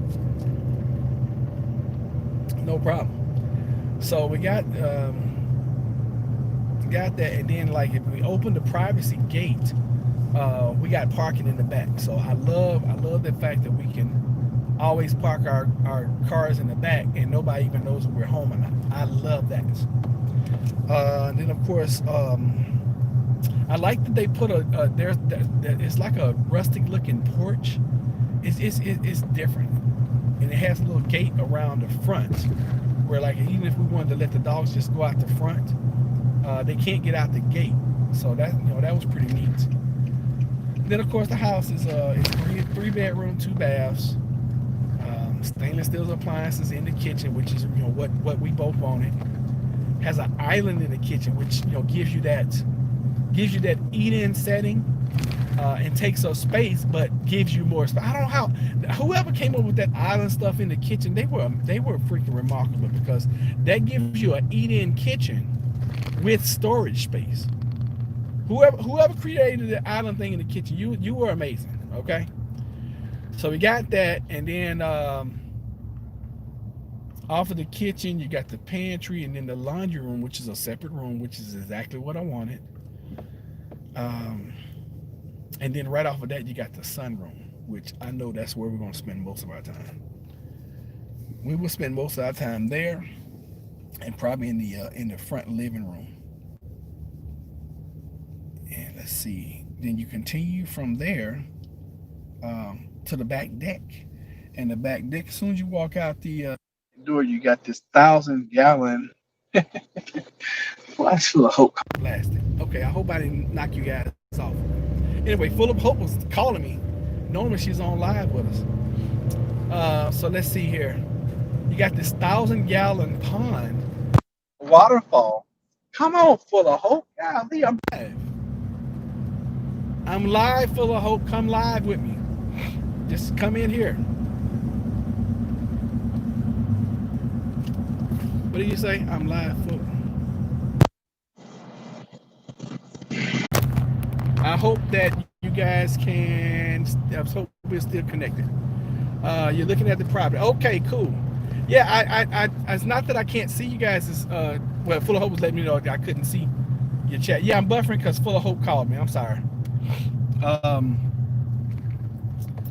No problem. So we got that, and then like if we open the privacy gate. We got parking in the back, so I love the fact that we can always park our cars in the back and nobody even knows if we're home or not. I love that. And then of course, I like that they put it's like a rustic looking porch. It's different, and it has a little gate around the front where, like, even if we wanted to let the dogs just go out the front, they can't get out the gate. So that that was pretty neat. Then of course the house is three bedroom, 2 baths, stainless steel appliances in the kitchen, which is what we both wanted. Has an island in the kitchen, which gives you that eat-in setting, and takes up space, but gives you more space. I don't know how whoever came up with that island stuff in the kitchen, they were freaking remarkable, because that gives you an eat-in kitchen with storage space. Whoever created the island thing in the kitchen, you were amazing. Okay, so we got that, and then Off of the kitchen, you got the pantry and then the laundry room, which is a separate room, which is exactly what I wanted. Um, and then right off of that, you got the sunroom, which I know that's where we're going to spend most of our time. We will spend most of our time there, and probably in the front living room. And let's see. Then you continue from there to the back deck. And the back deck, as soon as you walk out the door, you got this 1,000-gallon flask full of Hope plastic. Okay, I hope I didn't knock you guys off. Anyway, Full of Hope was calling me. Normally she's on live with us. So let's see here. You got this 1,000-gallon pond waterfall. Come on, Full of Hope. Golly, I'm live. I'm live, Full of Hope. Come live with me. Just come in here. What do you say? I'm live, Full. I hope that you guys can. I hope we're still connected. You're looking at the property. Okay, cool. Yeah, I it's not that I can't see you guys. Well, Full of Hope was letting me know I couldn't see your chat. Yeah, I'm buffering because Full of Hope called me. I'm sorry.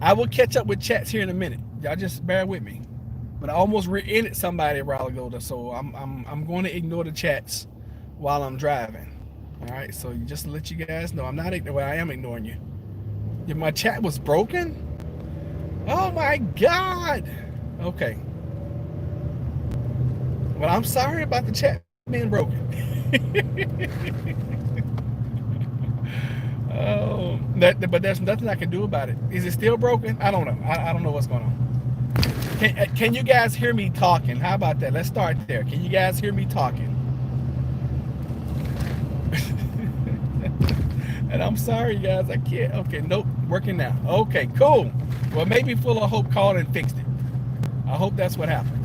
I will catch up with chats here in a minute. Y'all just bear with me. But I almost ended somebody a while ago, so I'm going to ignore the chats while I'm driving. All right, so just to let you guys know, I'm not ignoring. Well, I am ignoring you. If my chat was broken, oh my God. Okay. Well, I'm sorry about the chat being broken. Oh, but there's nothing I can do about it. Is it still broken? I don't know. I don't know what's going on. Can you guys hear me talking? How about that? Let's start there. Can you guys hear me talking? And I'm sorry, guys. I can't. Okay, nope. Working now. Okay, cool. Well, maybe Full of Hope called and fixed it. I hope that's what happened.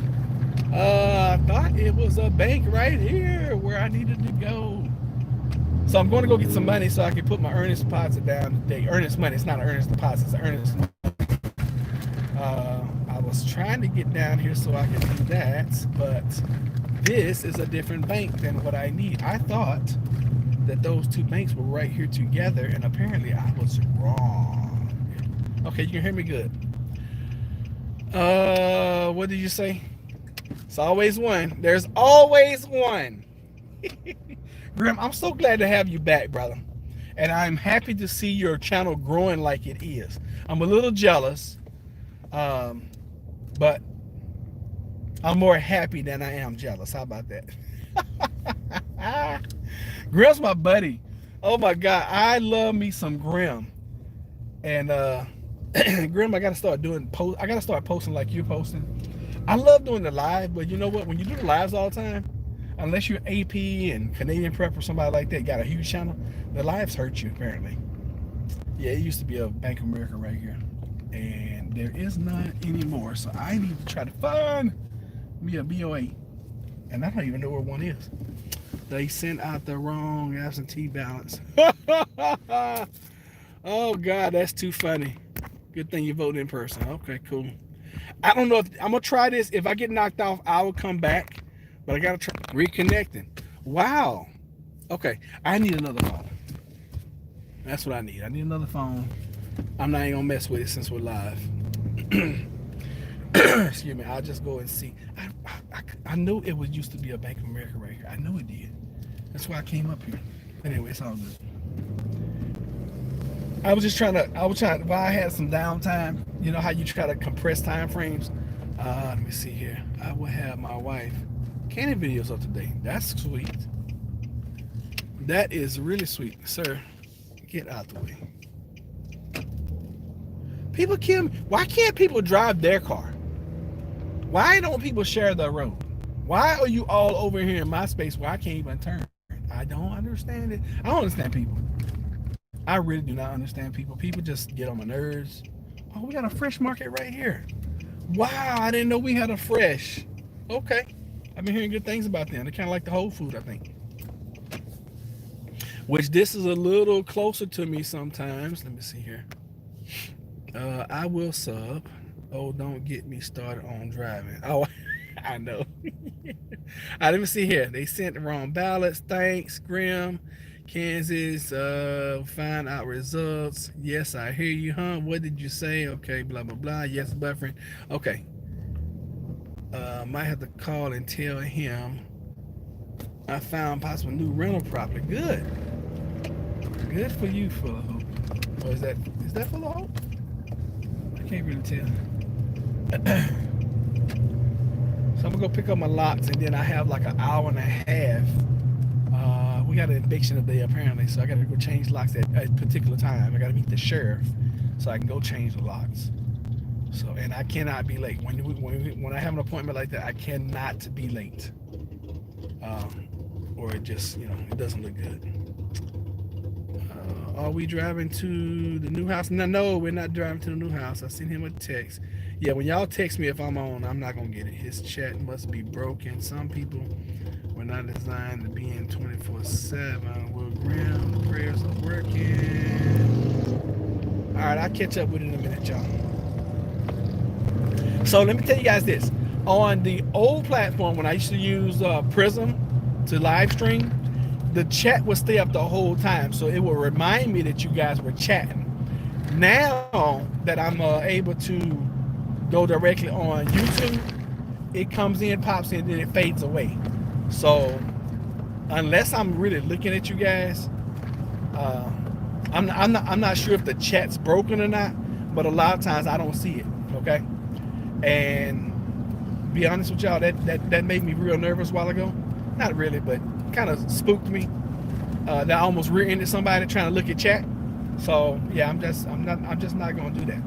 I thought it was a bank right here where I needed to go. So I'm going to go get some money so I can put my earnest deposit down today. Earnest money. It's not an earnest deposit. It's an earnest money. I was trying to get down here so I could do that, but this is a different bank than what I need. I thought that those two banks were right here together, and apparently I was wrong. Okay, you can hear me good. What did you say? It's always one. There's always one. Grim, I'm so glad to have you back, brother. And I'm happy to see your channel growing like it is. I'm a little jealous, but I'm more happy than I am jealous. How about that? Grim's my buddy. Oh my God, I love me some Grim. And Grim, I gotta start posting like you're posting. I love doing the live, but you know what? When you do the lives all the time, unless you're AP and Canadian Prep or somebody like that, got a huge channel, the lives hurt you apparently. Yeah, it used to be a Bank of America right here, and there is none anymore. So I need to try to find me a BOA, and I don't even know where one is. They sent out the wrong absentee balance. Oh God, that's too funny. Good thing you voted in person. Okay, cool. I don't know if I'm gonna try this. If I get knocked off, I will come back. But I gotta try reconnecting. Wow. Okay, I need another phone. That's what I need. I need another phone. I'm not even gonna mess with it since we're live. Excuse me. I'll just go and see. I know it was used to be a Bank of America right here. I know it did. That's why I came up here. Anyway, it's all good. I was trying, while I had some downtime, you know how you try to compress time frames? Let me see here. I will have my wife canning videos up today. That's sweet. That is really sweet. Sir, get out the way. People kill me. Why can't people drive their car? Why don't people share the road? Why are you all over here in my space where I can't even turn? I don't understand it. I don't understand people. I really do not understand people. People just get on my nerves. Oh, we got a fresh market right here. Wow, I didn't know we had a fresh. Okay. I've been hearing good things about them. They're kind of like the Whole Food, I think. Which this is a little closer to me sometimes. Let me see here. I will sub. Oh, don't get me started on driving. Oh, I know. Let me see here. They sent the wrong ballots. Thanks, Graham. Kansas, find out results. Yes, I hear you, huh? What did you say? Okay, blah, blah, blah. Yes, buffering. Okay. Might have to call and tell him I found possible new rental property. Good. Good for you, Full of Hope. Or is that Full of Hope? I can't really tell. So I'm gonna go pick up my locks, and then I have like an hour and a half. We got an eviction today apparently, so I gotta go change locks at a particular time. I gotta meet the sheriff so I can go change the locks. So, and I cannot be late. When I have an appointment like that, I cannot be late. Or it just, it doesn't look good. Are we driving to the new house? No, we're not driving to the new house. I sent him a text. Yeah, when y'all text me if I'm on, I'm not gonna get it. His chat must be broken. Some people were not designed to be in 24/7. Well, Graham, the prayers are working. All right, I'll catch up with it in a minute, y'all. So let me tell you guys this. On the old platform, when I used to use Prism to live stream, the chat would stay up the whole time. So it will remind me that you guys were chatting. Now that I'm able to go directly on YouTube, it comes in, pops in, then it fades away. So unless I'm really looking at you guys, I'm not sure if the chat's broken or not, but a lot of times I don't see it. Okay. And be honest with y'all, that made me real nervous a while ago. Not really, but kind of spooked me. That I almost rear-ended somebody trying to look at chat. So yeah, I'm just not gonna do that.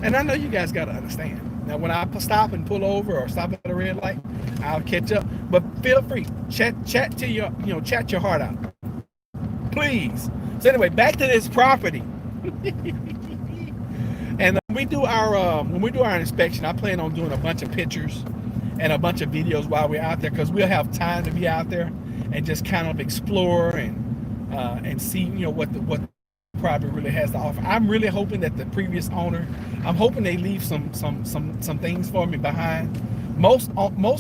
And I know you guys gotta understand. Now when I stop and pull over or stop at a red light, I'll catch up. But feel free, chat till chat your heart out, please. So anyway, back to this property. And when we do our inspection, I plan on doing a bunch of pictures and a bunch of videos while we're out there, because we'll have time to be out there and just kind of explore and see what the property really has to offer. I'm really hoping that the previous owner, I'm hoping they leave some things for me behind. Most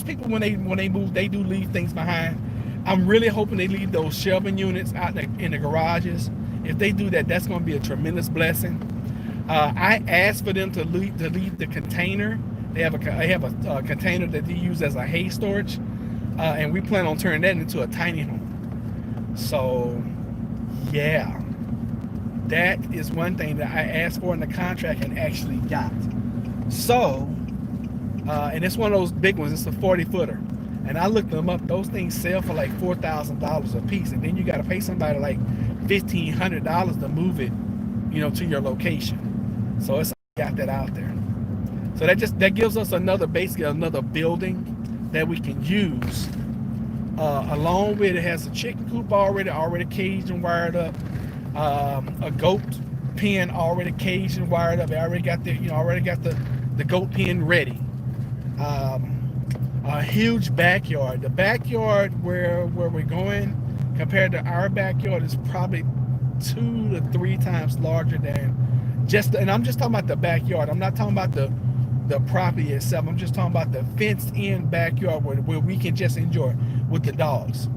people when they move, they do leave things behind. I'm really hoping they leave those shelving units out in the garages. If they do that, that's going to be a tremendous blessing. I asked for them to leave the container. They have a container that they use as a hay storage, and we plan on turning that into a tiny home. So yeah, that is one thing that I asked for in the contract and actually got. So and it's one of those big ones. It's a 40-footer, and I looked them up. Those things sell for like $4,000 a piece, and then you got to pay somebody like $1,500 to move it, to your location. So it's got that out there. So that gives us basically another building that we can use. Along with it has a chicken coop already caged and wired up. A goat pen already caged and wired up. They already got the goat pen ready. A huge backyard. The backyard where we're going compared to our backyard is probably 2 to 3 times larger than and I'm just talking about the backyard. I'm not talking about the property itself. I'm just talking about the fenced in backyard where we can just enjoy with the dogs.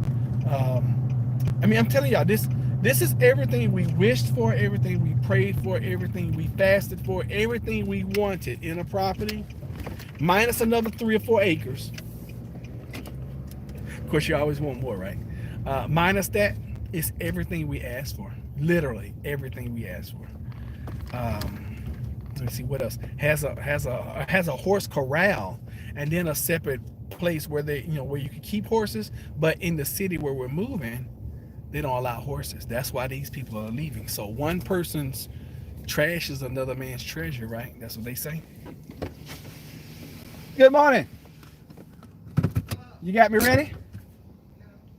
I'm telling y'all, this is everything we wished for, everything we prayed for, everything we fasted for, everything we wanted in a property, minus another 3 or 4 acres. Of course, you always want more, right? Minus that is everything we asked for. Literally everything we asked for. Let's see what else. Has a horse corral, and then a separate place where where you can keep horses. But in the city where we're moving, they don't allow horses. That's why these people are leaving. So one person's trash is another man's treasure, right? That's what they say. Good morning. You got me ready?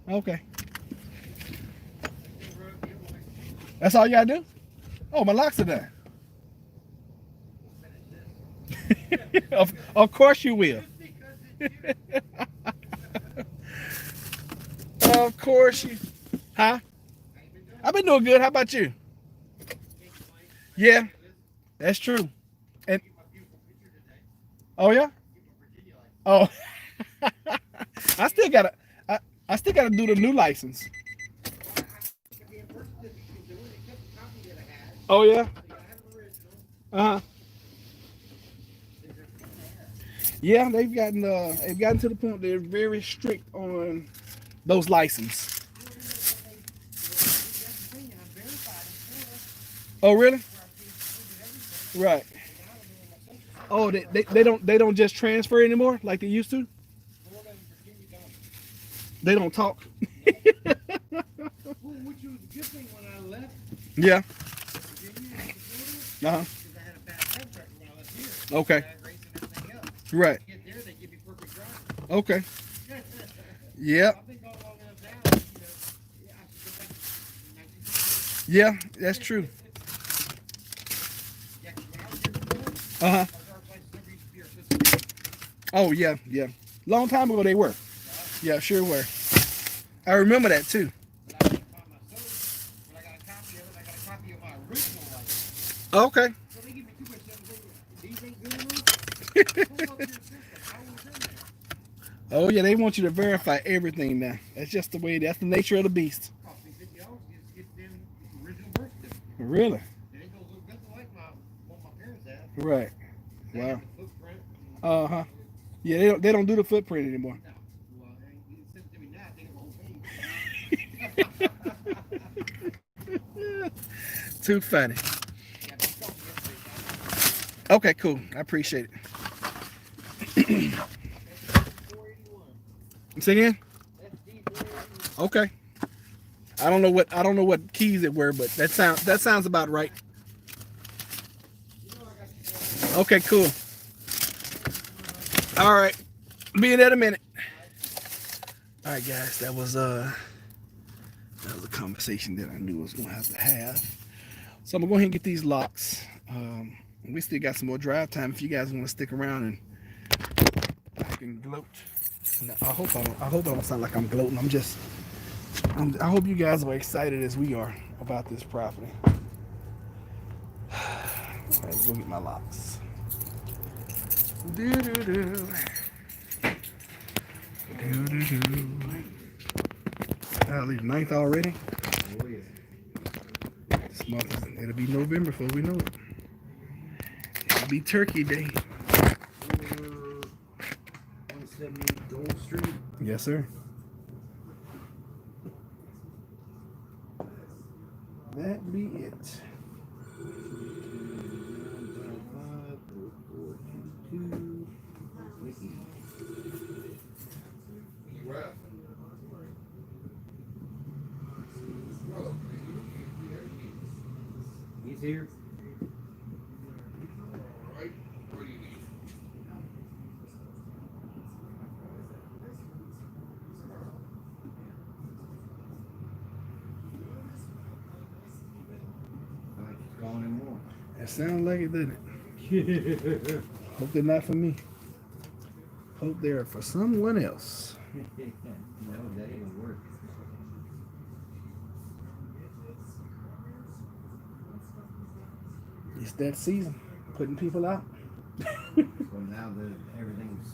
Okay. That's all you gotta do? Oh, my locks are done. Of course you will. Of course you. Huh? I've been doing good. How about you? Yeah, that's true. And oh yeah. Oh, I still gotta, I, I still gotta do the new license. I think the birth certificate can do it. They kept the copy that I had. Oh yeah. So you gotta have an original. Uh huh. They're pain in the ass. Yeah, they've gotten to the point they're very strict on those license. Well, you know when that's the thing. I'm verified in Florida, Oh really? where I've been proving everything. Right. And now I'm doing my social Oh, security they don't just transfer anymore like they used to. Florida and Virginia don't. They don't talk. Nope. Well, which was a good thing when I left Yeah. Virginia and went to Florida, Uh huh. because I had a bad health record when I left here. Okay. Bad race and everything else. Right. You get there, they give you perfect driving. Okay. So Yep. I've been gone long enough now, yeah, I should go back to 1920. Yeah, that's true. Yeah, 'cause when I was here before, Uh huh. our driver's license never used to be our system. Oh yeah, yeah. Long time ago they were. Yeah, sure were. I remember that too. But I can't find my social, but I got a copy of it. I got a copy of my original license. Okay. So they give me two by seven. These ain't good enough. Pull up your system. I was in there. Oh yeah, they want you to verify everything now. That's just the way. That's the nature of the beast. Cost me $50 just to get them original birth certificate. Really? And it goes look nothing like what my parents had. Right. They Wow. had the footprint. Uh huh. Yeah, they don't do the footprint anymore. No. Well, you can send it to me now. Take a whole page. Too funny. Yeah, but he called me yesterday. Okay, cool. I appreciate it. SD481. Say again? SD481. Okay. I don't know what keys it were, but that sounds about right. You know I got you going. Okay, cool. All right. Be in there in a minute. All right, guys. That was a conversation that I knew I was gonna have to have. So I'm gonna go ahead and get these locks. We still got some more drive time if you guys want to stick around and I can gloat. No, I hope I don't sound like I'm gloating. I hope you guys are excited as we are about this property. All right, let's go get my locks. Do-do-do. Do-do-do. I'll leave 9th already. Oh, yeah. This month, it'll be November before we know it. It'll be Turkey Day. 178 Dole Street. Yes, sir. That be it. 905-0422. He's here. I like he's calling him more. It sounds like it, doesn't it? Hope they're not for me. Hope they're for someone else. No, that ain't gonna work. It's that season, putting people out. So now that everything's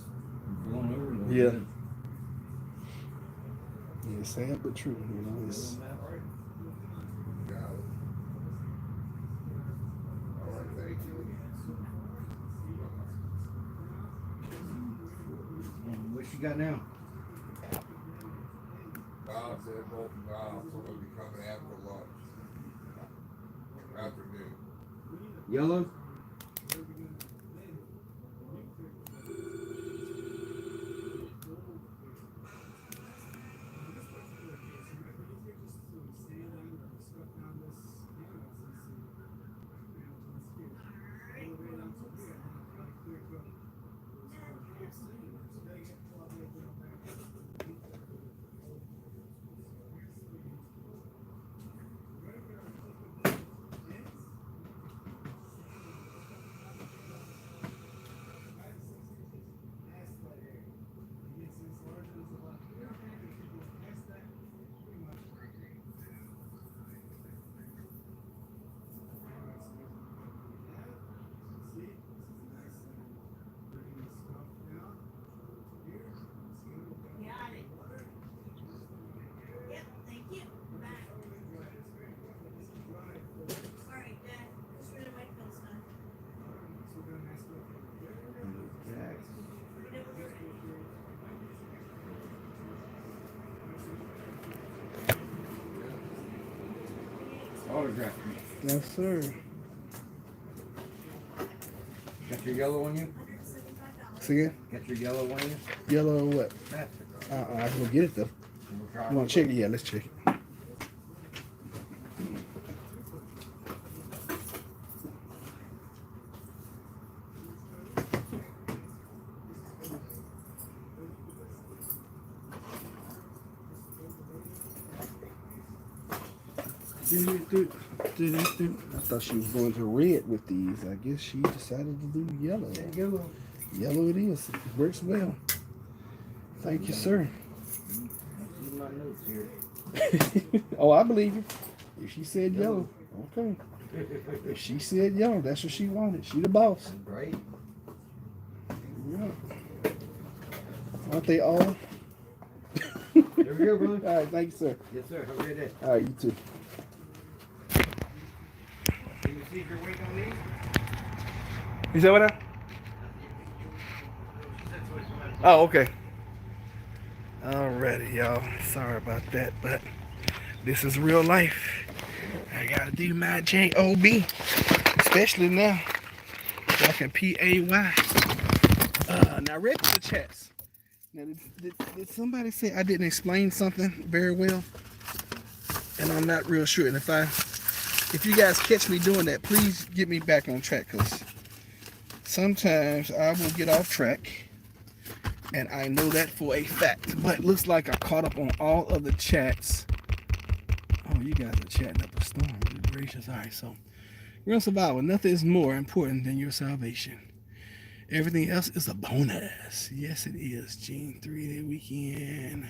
blown over a little Yeah. bit. Yeah, sad but true. You know, it's And what you got now? Bob said both Bob will be coming after lunch. Afternoon. Yellow? Autograph me. Yes, sir. Got your yellow on you? See it? Got your yellow on you? Yellow or what? MasterCard. I can go get it though. You want to check it? Yeah, let's check it. I thought she was going to red with these. I guess she decided to do yellow. Yellow. Yellow it is. It works well. Thank you, sir. See my notes here. Oh, I believe you. If she said yellow, okay. If she said yellow, that's what she wanted. She the boss. Right. Yeah. Aren't they all? There we go, brother. All right, thank you, sir. Yes, sir. Have a great day. All right, you too. Can you see if you're waiting on these? You said what now? Oh, okay. Alrighty, y'all. Sorry about that, but this is real life. I gotta do my JOB, especially now. Talking PAY. Now, read the chats. Now, did somebody say I didn't explain something very well? And I'm not real sure. And if you guys catch me doing that, please get me back on track, because sometimes I will get off track. And I know that for a fact. But it looks like I caught up on all of the chats. Oh, you guys are chatting up a storm. Good gracious. All right, so real survival. Nothing is more important than your salvation. Everything else is a bonus. Yes, it is. Gene 3-day weekend.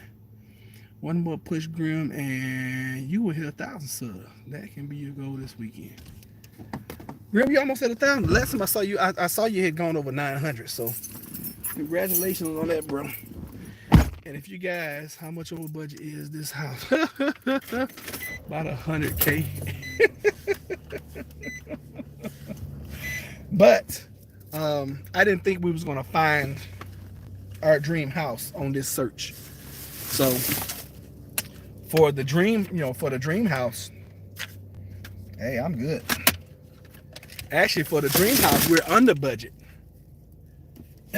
One more push, Grim, and you will hit 1,000 subs. That can be your goal this weekend. Grim, you almost hit 1,000. Last time I saw you, I saw you had gone over 900. So congratulations on that, bro. And if you guys, how much over budget is this house? About 100K. But I didn't think we was gonna find our dream house on this search. So for the dream, for the dream house, hey, I'm good. Actually, for the dream house, we're under budget.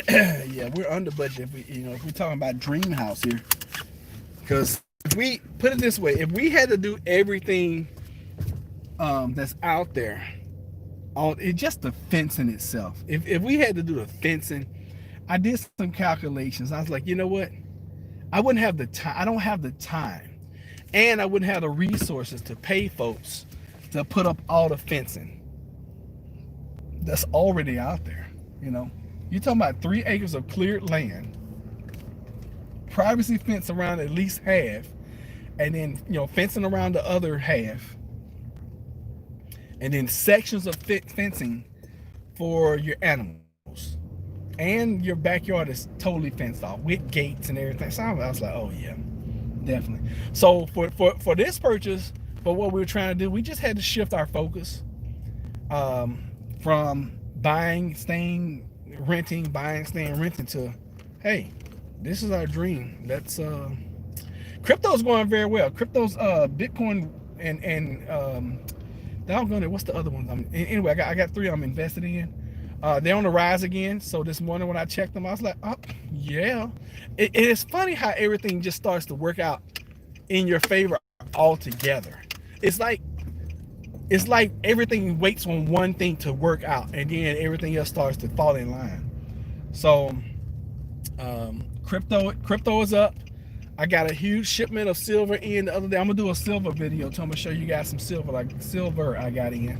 Yeah, we're under budget if we're talking about dream house here. Because if we put it this way, if we had to do everything that's out there, just the fencing itself. If we had to do the fencing, I did some calculations. I was like, you know what? I wouldn't have the time. I don't have the time, and I wouldn't have the resources to pay folks to put up all the fencing that's already out there. You're talking about 3 acres of cleared land, privacy fence around at least half, and then fencing around the other half, and then sections of fencing for your animals, and your backyard is totally fenced off with gates and everything. So I was like, oh yeah, definitely. So for this purchase, for what we were trying to do, we just had to shift our focus from buying, staying, renting to, hey, this is our dream. That's crypto's going very well. Crypto's Bitcoin and doggone it, what's the other one? Anyway, I got 3 I'm invested in. They're on the rise again. So this morning when I checked them, I was like, oh yeah. It is funny how everything just starts to work out in your favor altogether. It's like everything waits on one thing to work out, and then everything else starts to fall in line. So crypto is up. I got a huge shipment of silver in the other day. I'm gonna do a silver video, so I'm gonna show you guys some silver I got in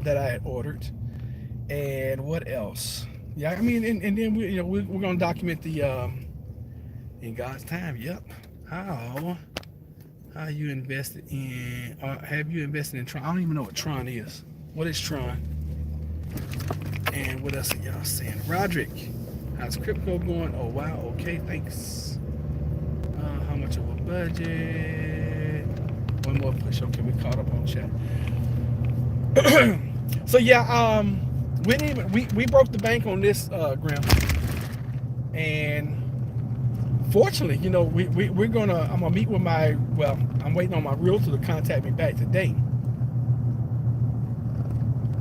that I had ordered. And what else? Yeah, I mean, and then we're gonna document the in God's time. Yep. How you invested in, have you invested in Tron? I don't even know what Tron is. What is Tron? And what else are y'all saying? Roderick, how's crypto going? Oh wow, okay, thanks. How much of a budget? One more push. Okay, we caught up on chat. So yeah, we broke the bank on this, Grim. And fortunately, you know, we're gonna. I'm gonna meet with my. Well, I'm waiting on my realtor to contact me back today.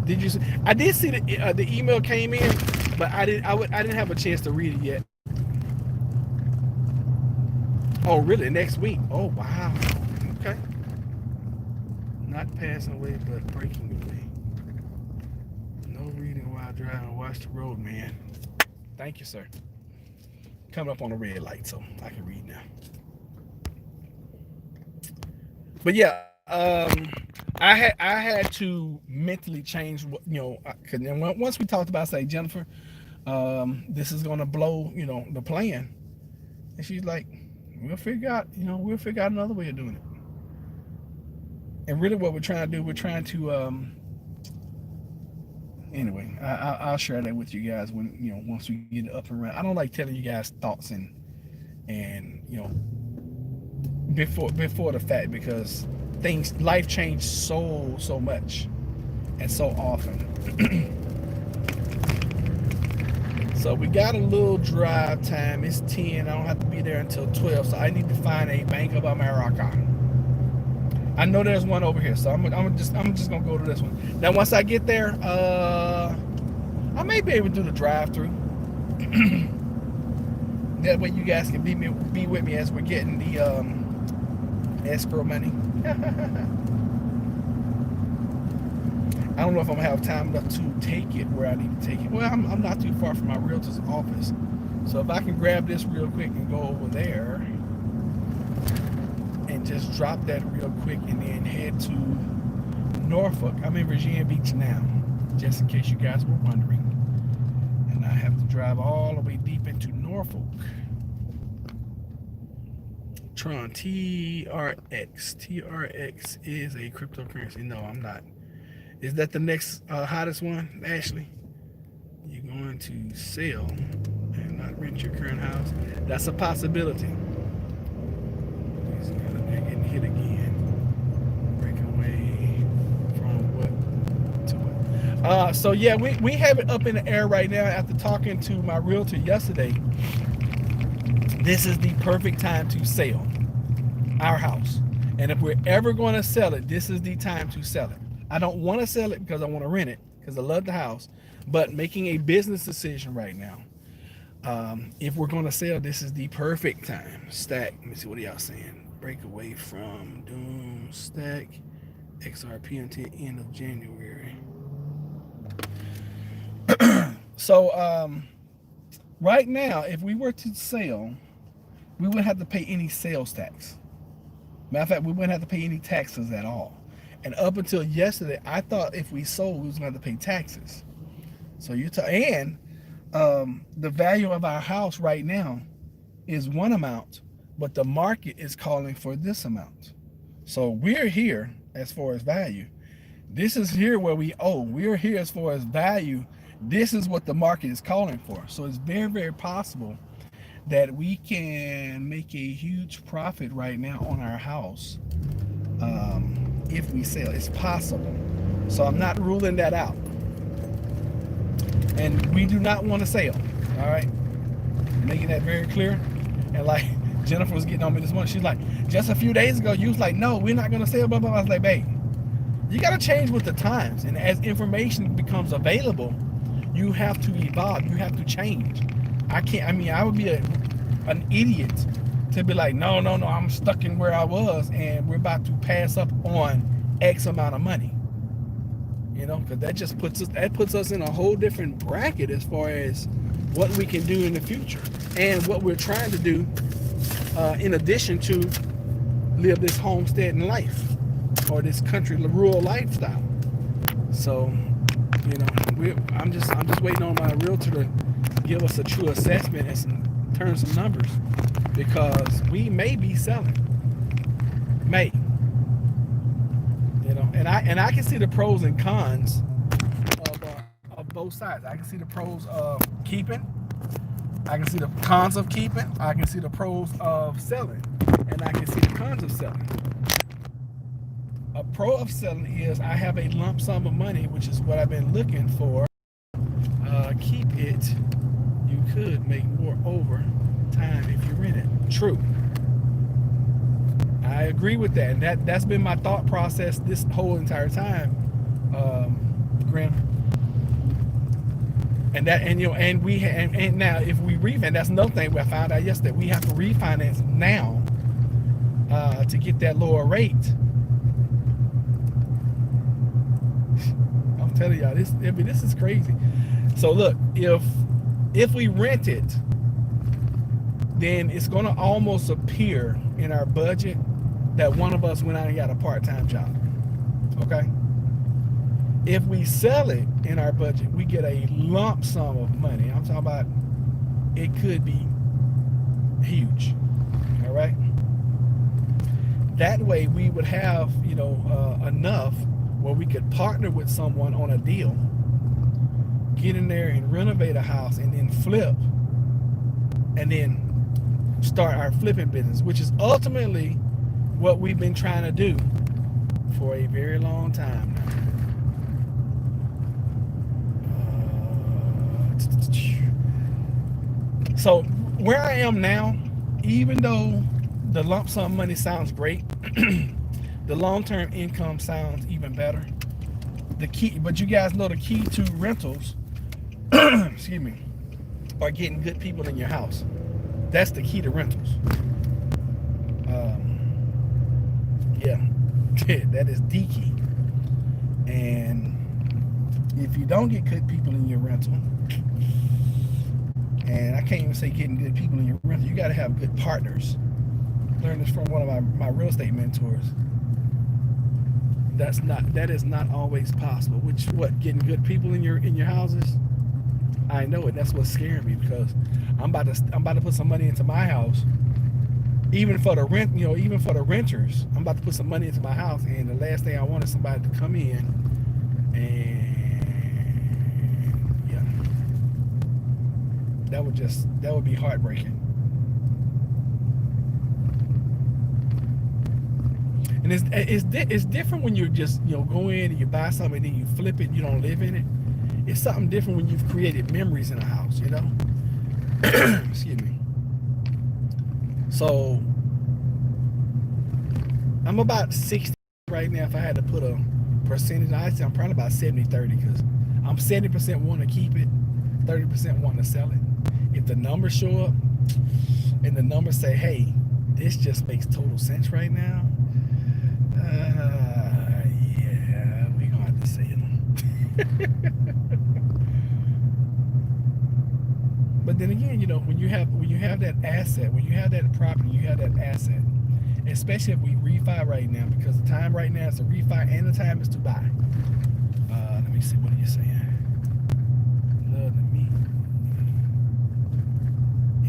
Did you see? I did see the email came in, but I didn't have a chance to read it yet. Oh, really? Next week? Oh, wow. Okay. Not passing away, but breaking away. No reading while driving. Watch the road, man. Thank you, sir. Coming up on a red light, so I can read now. But yeah, I had to mentally change what, you know, because then once we talked about, say, Jennifer, this is gonna blow, you know, the plan, and she's like, we'll figure out another way of doing it. And really, what we're trying to do, we're trying to anyway, I'll share that with you guys when, you know, once we get it up and running. I don't like telling you guys thoughts and you know, before the fact, because life changed so much and so often. So we got a little drive time. It's 10. I don't have to be there until 12. So I need to find a Bank of America. I know there's one over here, so I'm just gonna go to this one. Now once I get there, I may be able to do the drive-through. That way you guys can be with me as we're getting the escrow money. I don't know if I'm gonna have time enough to take it where I need to take it. Well, I'm not too far from my realtor's office, so if I can grab this real quick and go over there and just drop that real quick and then head to Norfolk. I'm in Virginia Beach now, just in case you guys were wondering. And I have to drive all the way deep into Norfolk. Tron TRX. TRX is a cryptocurrency. No, I'm not. Is that the next hottest one, Ashley? You're going to sell and not rent your current house. That's a possibility. They're getting hit again. Break away from what to what? So yeah, we have it up in the air right now. After talking to my realtor yesterday, this is the perfect time to sell our house. And if we're ever going to sell it, this is the time to sell it. I don't want to sell it because I want to rent it because I love the house, but making a business decision right now. If we're going to sell, this is the perfect time. Stack. Let me see, what are y'all saying? Break away from Doom Stack XRP until end of January. So right now, if we were to sell, we wouldn't have to pay any sales tax. Matter of fact, we wouldn't have to pay any taxes at all. And up until yesterday, I thought if we sold, we was going to have to pay taxes. So the value of our house right now is one amount, but the market is calling for this amount. So we're here as far as value. This is here where we owe. We're here as far as value. This is what the market is calling for. So it's very, very possible that we can make a huge profit right now on our house if we sell. It's possible. So I'm not ruling that out. And we do not want to sell. All right, making that very clear. And like Jennifer was getting on me this morning, she's like, just a few days ago you was like, no, we're not gonna sell, blah blah blah. I was like, babe, you gotta change with the times, and as information becomes available, you have to evolve, you have to change. I would be an idiot to be like, no, I'm stuck in where I was and we're about to pass up on X amount of money. You know, because that just puts us in a whole different bracket as far as what we can do in the future and what we're trying to do in addition to live this homesteading life or this country rural lifestyle. So, you know, I'm just waiting on my realtor to give us a true assessment and turn some numbers, because we may be selling. May. You know, and I can see the pros and cons of both sides. I can see the pros of keeping. I can see the cons of keeping. I can see the pros of selling, and I can see the cons of selling. A pro of selling is I have a lump sum of money, which is what I've been looking for. Keep it. You could make more over time if you rent it. True. I agree with that, and that's been my thought process this whole entire time, Grim. And now if we refinance, that's another thing I found out yesterday. We have to refinance now to get that lower rate. I'm telling y'all, this is crazy. So look, if we rent it, then it's gonna almost appear in our budget that one of us went out and got a part-time job. Okay? If we sell it in our budget, we get a lump sum of money. I'm talking about, it could be huge. All right? That way we would have, enough where we could partner with someone on a deal, get in there and renovate a house and then flip, and then start our flipping business, which is ultimately what we've been trying to do for a very long time now. So where I am now, even though the lump sum money sounds great, the long-term income sounds even better. But you guys know the key to rentals, excuse me, are getting good people in your house. That's the key to rentals. Yeah, that is the key. And if you don't get good people in your rental, and I can't even say getting good people in your rental, you got to have good partners. Learned this from one of my real estate mentors. That is not always possible. Getting good people in your houses? I know it. That's what's scaring me, because I'm about to put some money into my house. Even for the renters, I'm about to put some money into my house, and the last thing I want is somebody to come in and that would be heartbreaking. And it's different when you just go in and you buy something and then you flip it, you don't live in it. It's something different when you've created memories in a house, Excuse me. So I'm about 60 right now. If I had to put a percentage, I'd say I'm probably about 70-30, because I'm 70% want to keep it, 30% want to sell it. If the numbers show up and the numbers say, hey, this just makes total sense right now, yeah, we're gonna have to sell it. But then again, when you have that asset, when you have that property, you have that asset, especially if we refi right now, because the time right now is to refi and the time is to buy. Let me see, what are you saying? Love to me.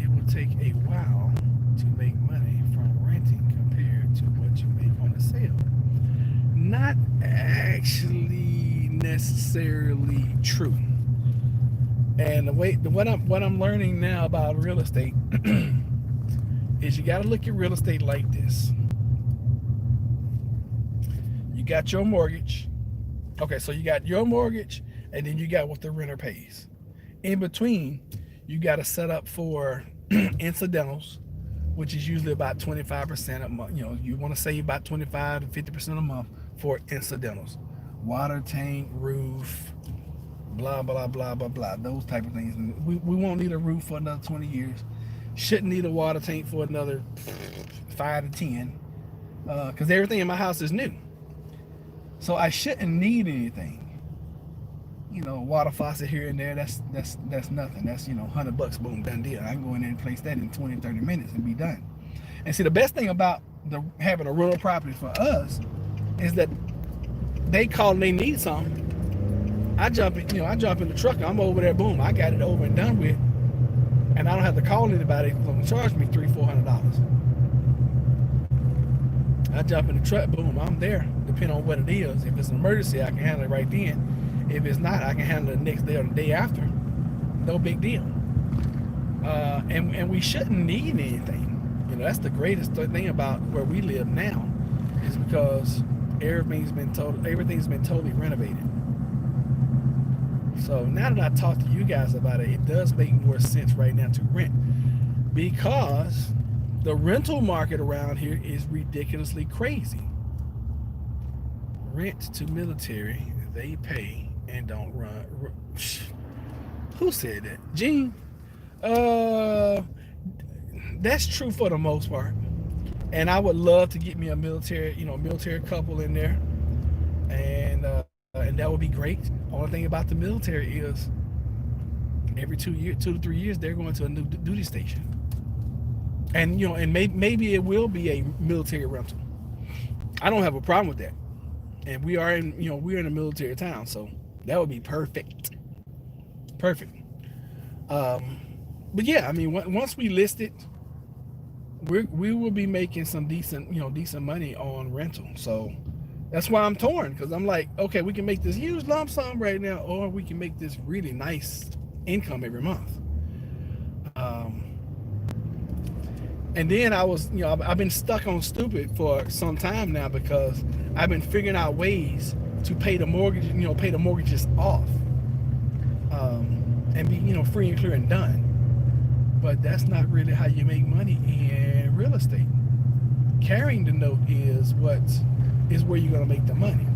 It will take a while to make money from renting compared to what you make on a sale. Not actually necessarily true. And what I'm learning now about real estate is you got to look at real estate like this. You got your mortgage. Okay, so you got your mortgage, and then you got what the renter pays. In between, you got to set up for incidentals, which is usually about 25% a month. You want to save about 25 to 50% a month for incidentals. Water tank, roof, blah, blah, blah, blah, blah, those type of things. We won't need a roof for another 20 years. Shouldn't need a water tank for another 5 to 10, because everything in my house is new. So I shouldn't need anything. Water faucet here and there, that's nothing. That's, $100, boom, done deal. I can go in there and place that in 20, 30 minutes and be done. And see, the best thing about having a rental property for us is that they call and they need something. I jump in the truck, I'm over there, boom, I got it over and done with, and I don't have to call anybody. They're going to charge me $300-400. I jump in the truck, boom, I'm there, depending on what it is. If it's an emergency, I can handle it right then. If it's not, I can handle it the next day or the day after. No big deal. And we shouldn't need anything. That's the greatest thing about where we live now, is because everything's been totally renovated. So now that I talked to you guys about it, it does make more sense right now to rent. because the rental market around here is ridiculously crazy. Rent to military, they pay and don't run. Who said that? Gene? That's true for the most part. And I would love to get me a military couple in there, and that would be great. Only thing about the military is every 2 to 3 years they're going to a new duty station, and maybe it will be a military rental. I don't have a problem with that, and we're in a military town, so that would be perfect. But yeah, I mean, once we list it, we will be making some decent money on rental. So that's why I'm torn, because I'm like, okay, we can make this huge lump sum right now, or we can make this really nice income every month. And then I've been stuck on stupid for some time now, because I've been figuring out ways to pay the mortgages off, and be free and clear and done. But that's not really how you make money in real estate. Carrying the note is where you're gonna make the money.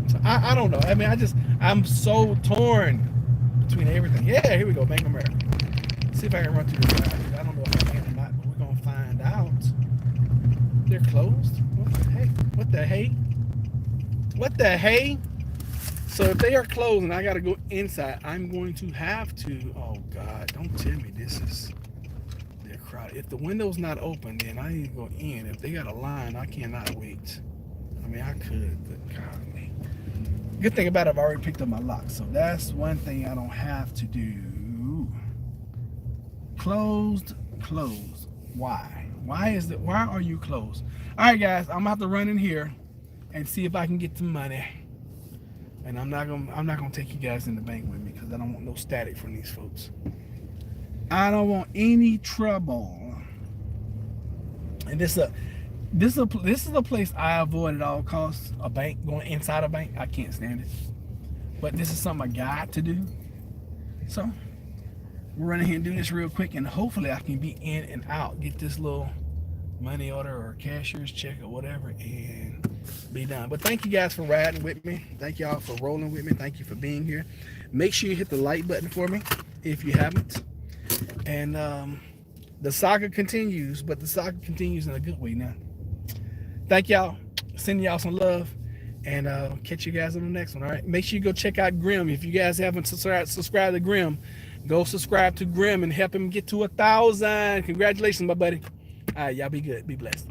So I don't know. I mean, I'm so torn between everything. Yeah, here we go, Bank of America. Let's see if I can run through this guy. I don't know if I can or not, but we're gonna find out. They're closed. What the heck? What the hey? So if they are closed and I gotta go inside, I'm going to have to. Oh God! Don't tell me they're crowded. If the window's not open, then I need to go in. If they got a line, I cannot wait. I mean, I could, but golly. Good thing about it, I've already picked up my lock, so that's one thing I don't have to do. Closed. Why? Why are you closed? All right, guys, I'm gonna have to run in here and see if I can get some money. And I'm not gonna take you guys in the bank with me, because I don't want no static from these folks. I don't want any trouble. And this is a place I avoid at all costs. A bank, going inside a bank, I can't stand it. But this is something I got to do. So we're running here and do this real quick, and hopefully I can be in and out, get this little money order or cashier's check or whatever, and be done. But thank you guys for riding with me. Thank y'all for rolling with me. Thank you for being here. Make sure you hit the like button for me if you haven't. And the saga continues, but the saga continues in a good way now. Thank y'all. Sending y'all some love, and catch you guys on the next one. All right. Make sure you go check out Grim. If you guys haven't subscribed to Grim, go subscribe to Grim and help him get to 1,000. Congratulations, my buddy. All right, y'all be good. Be blessed.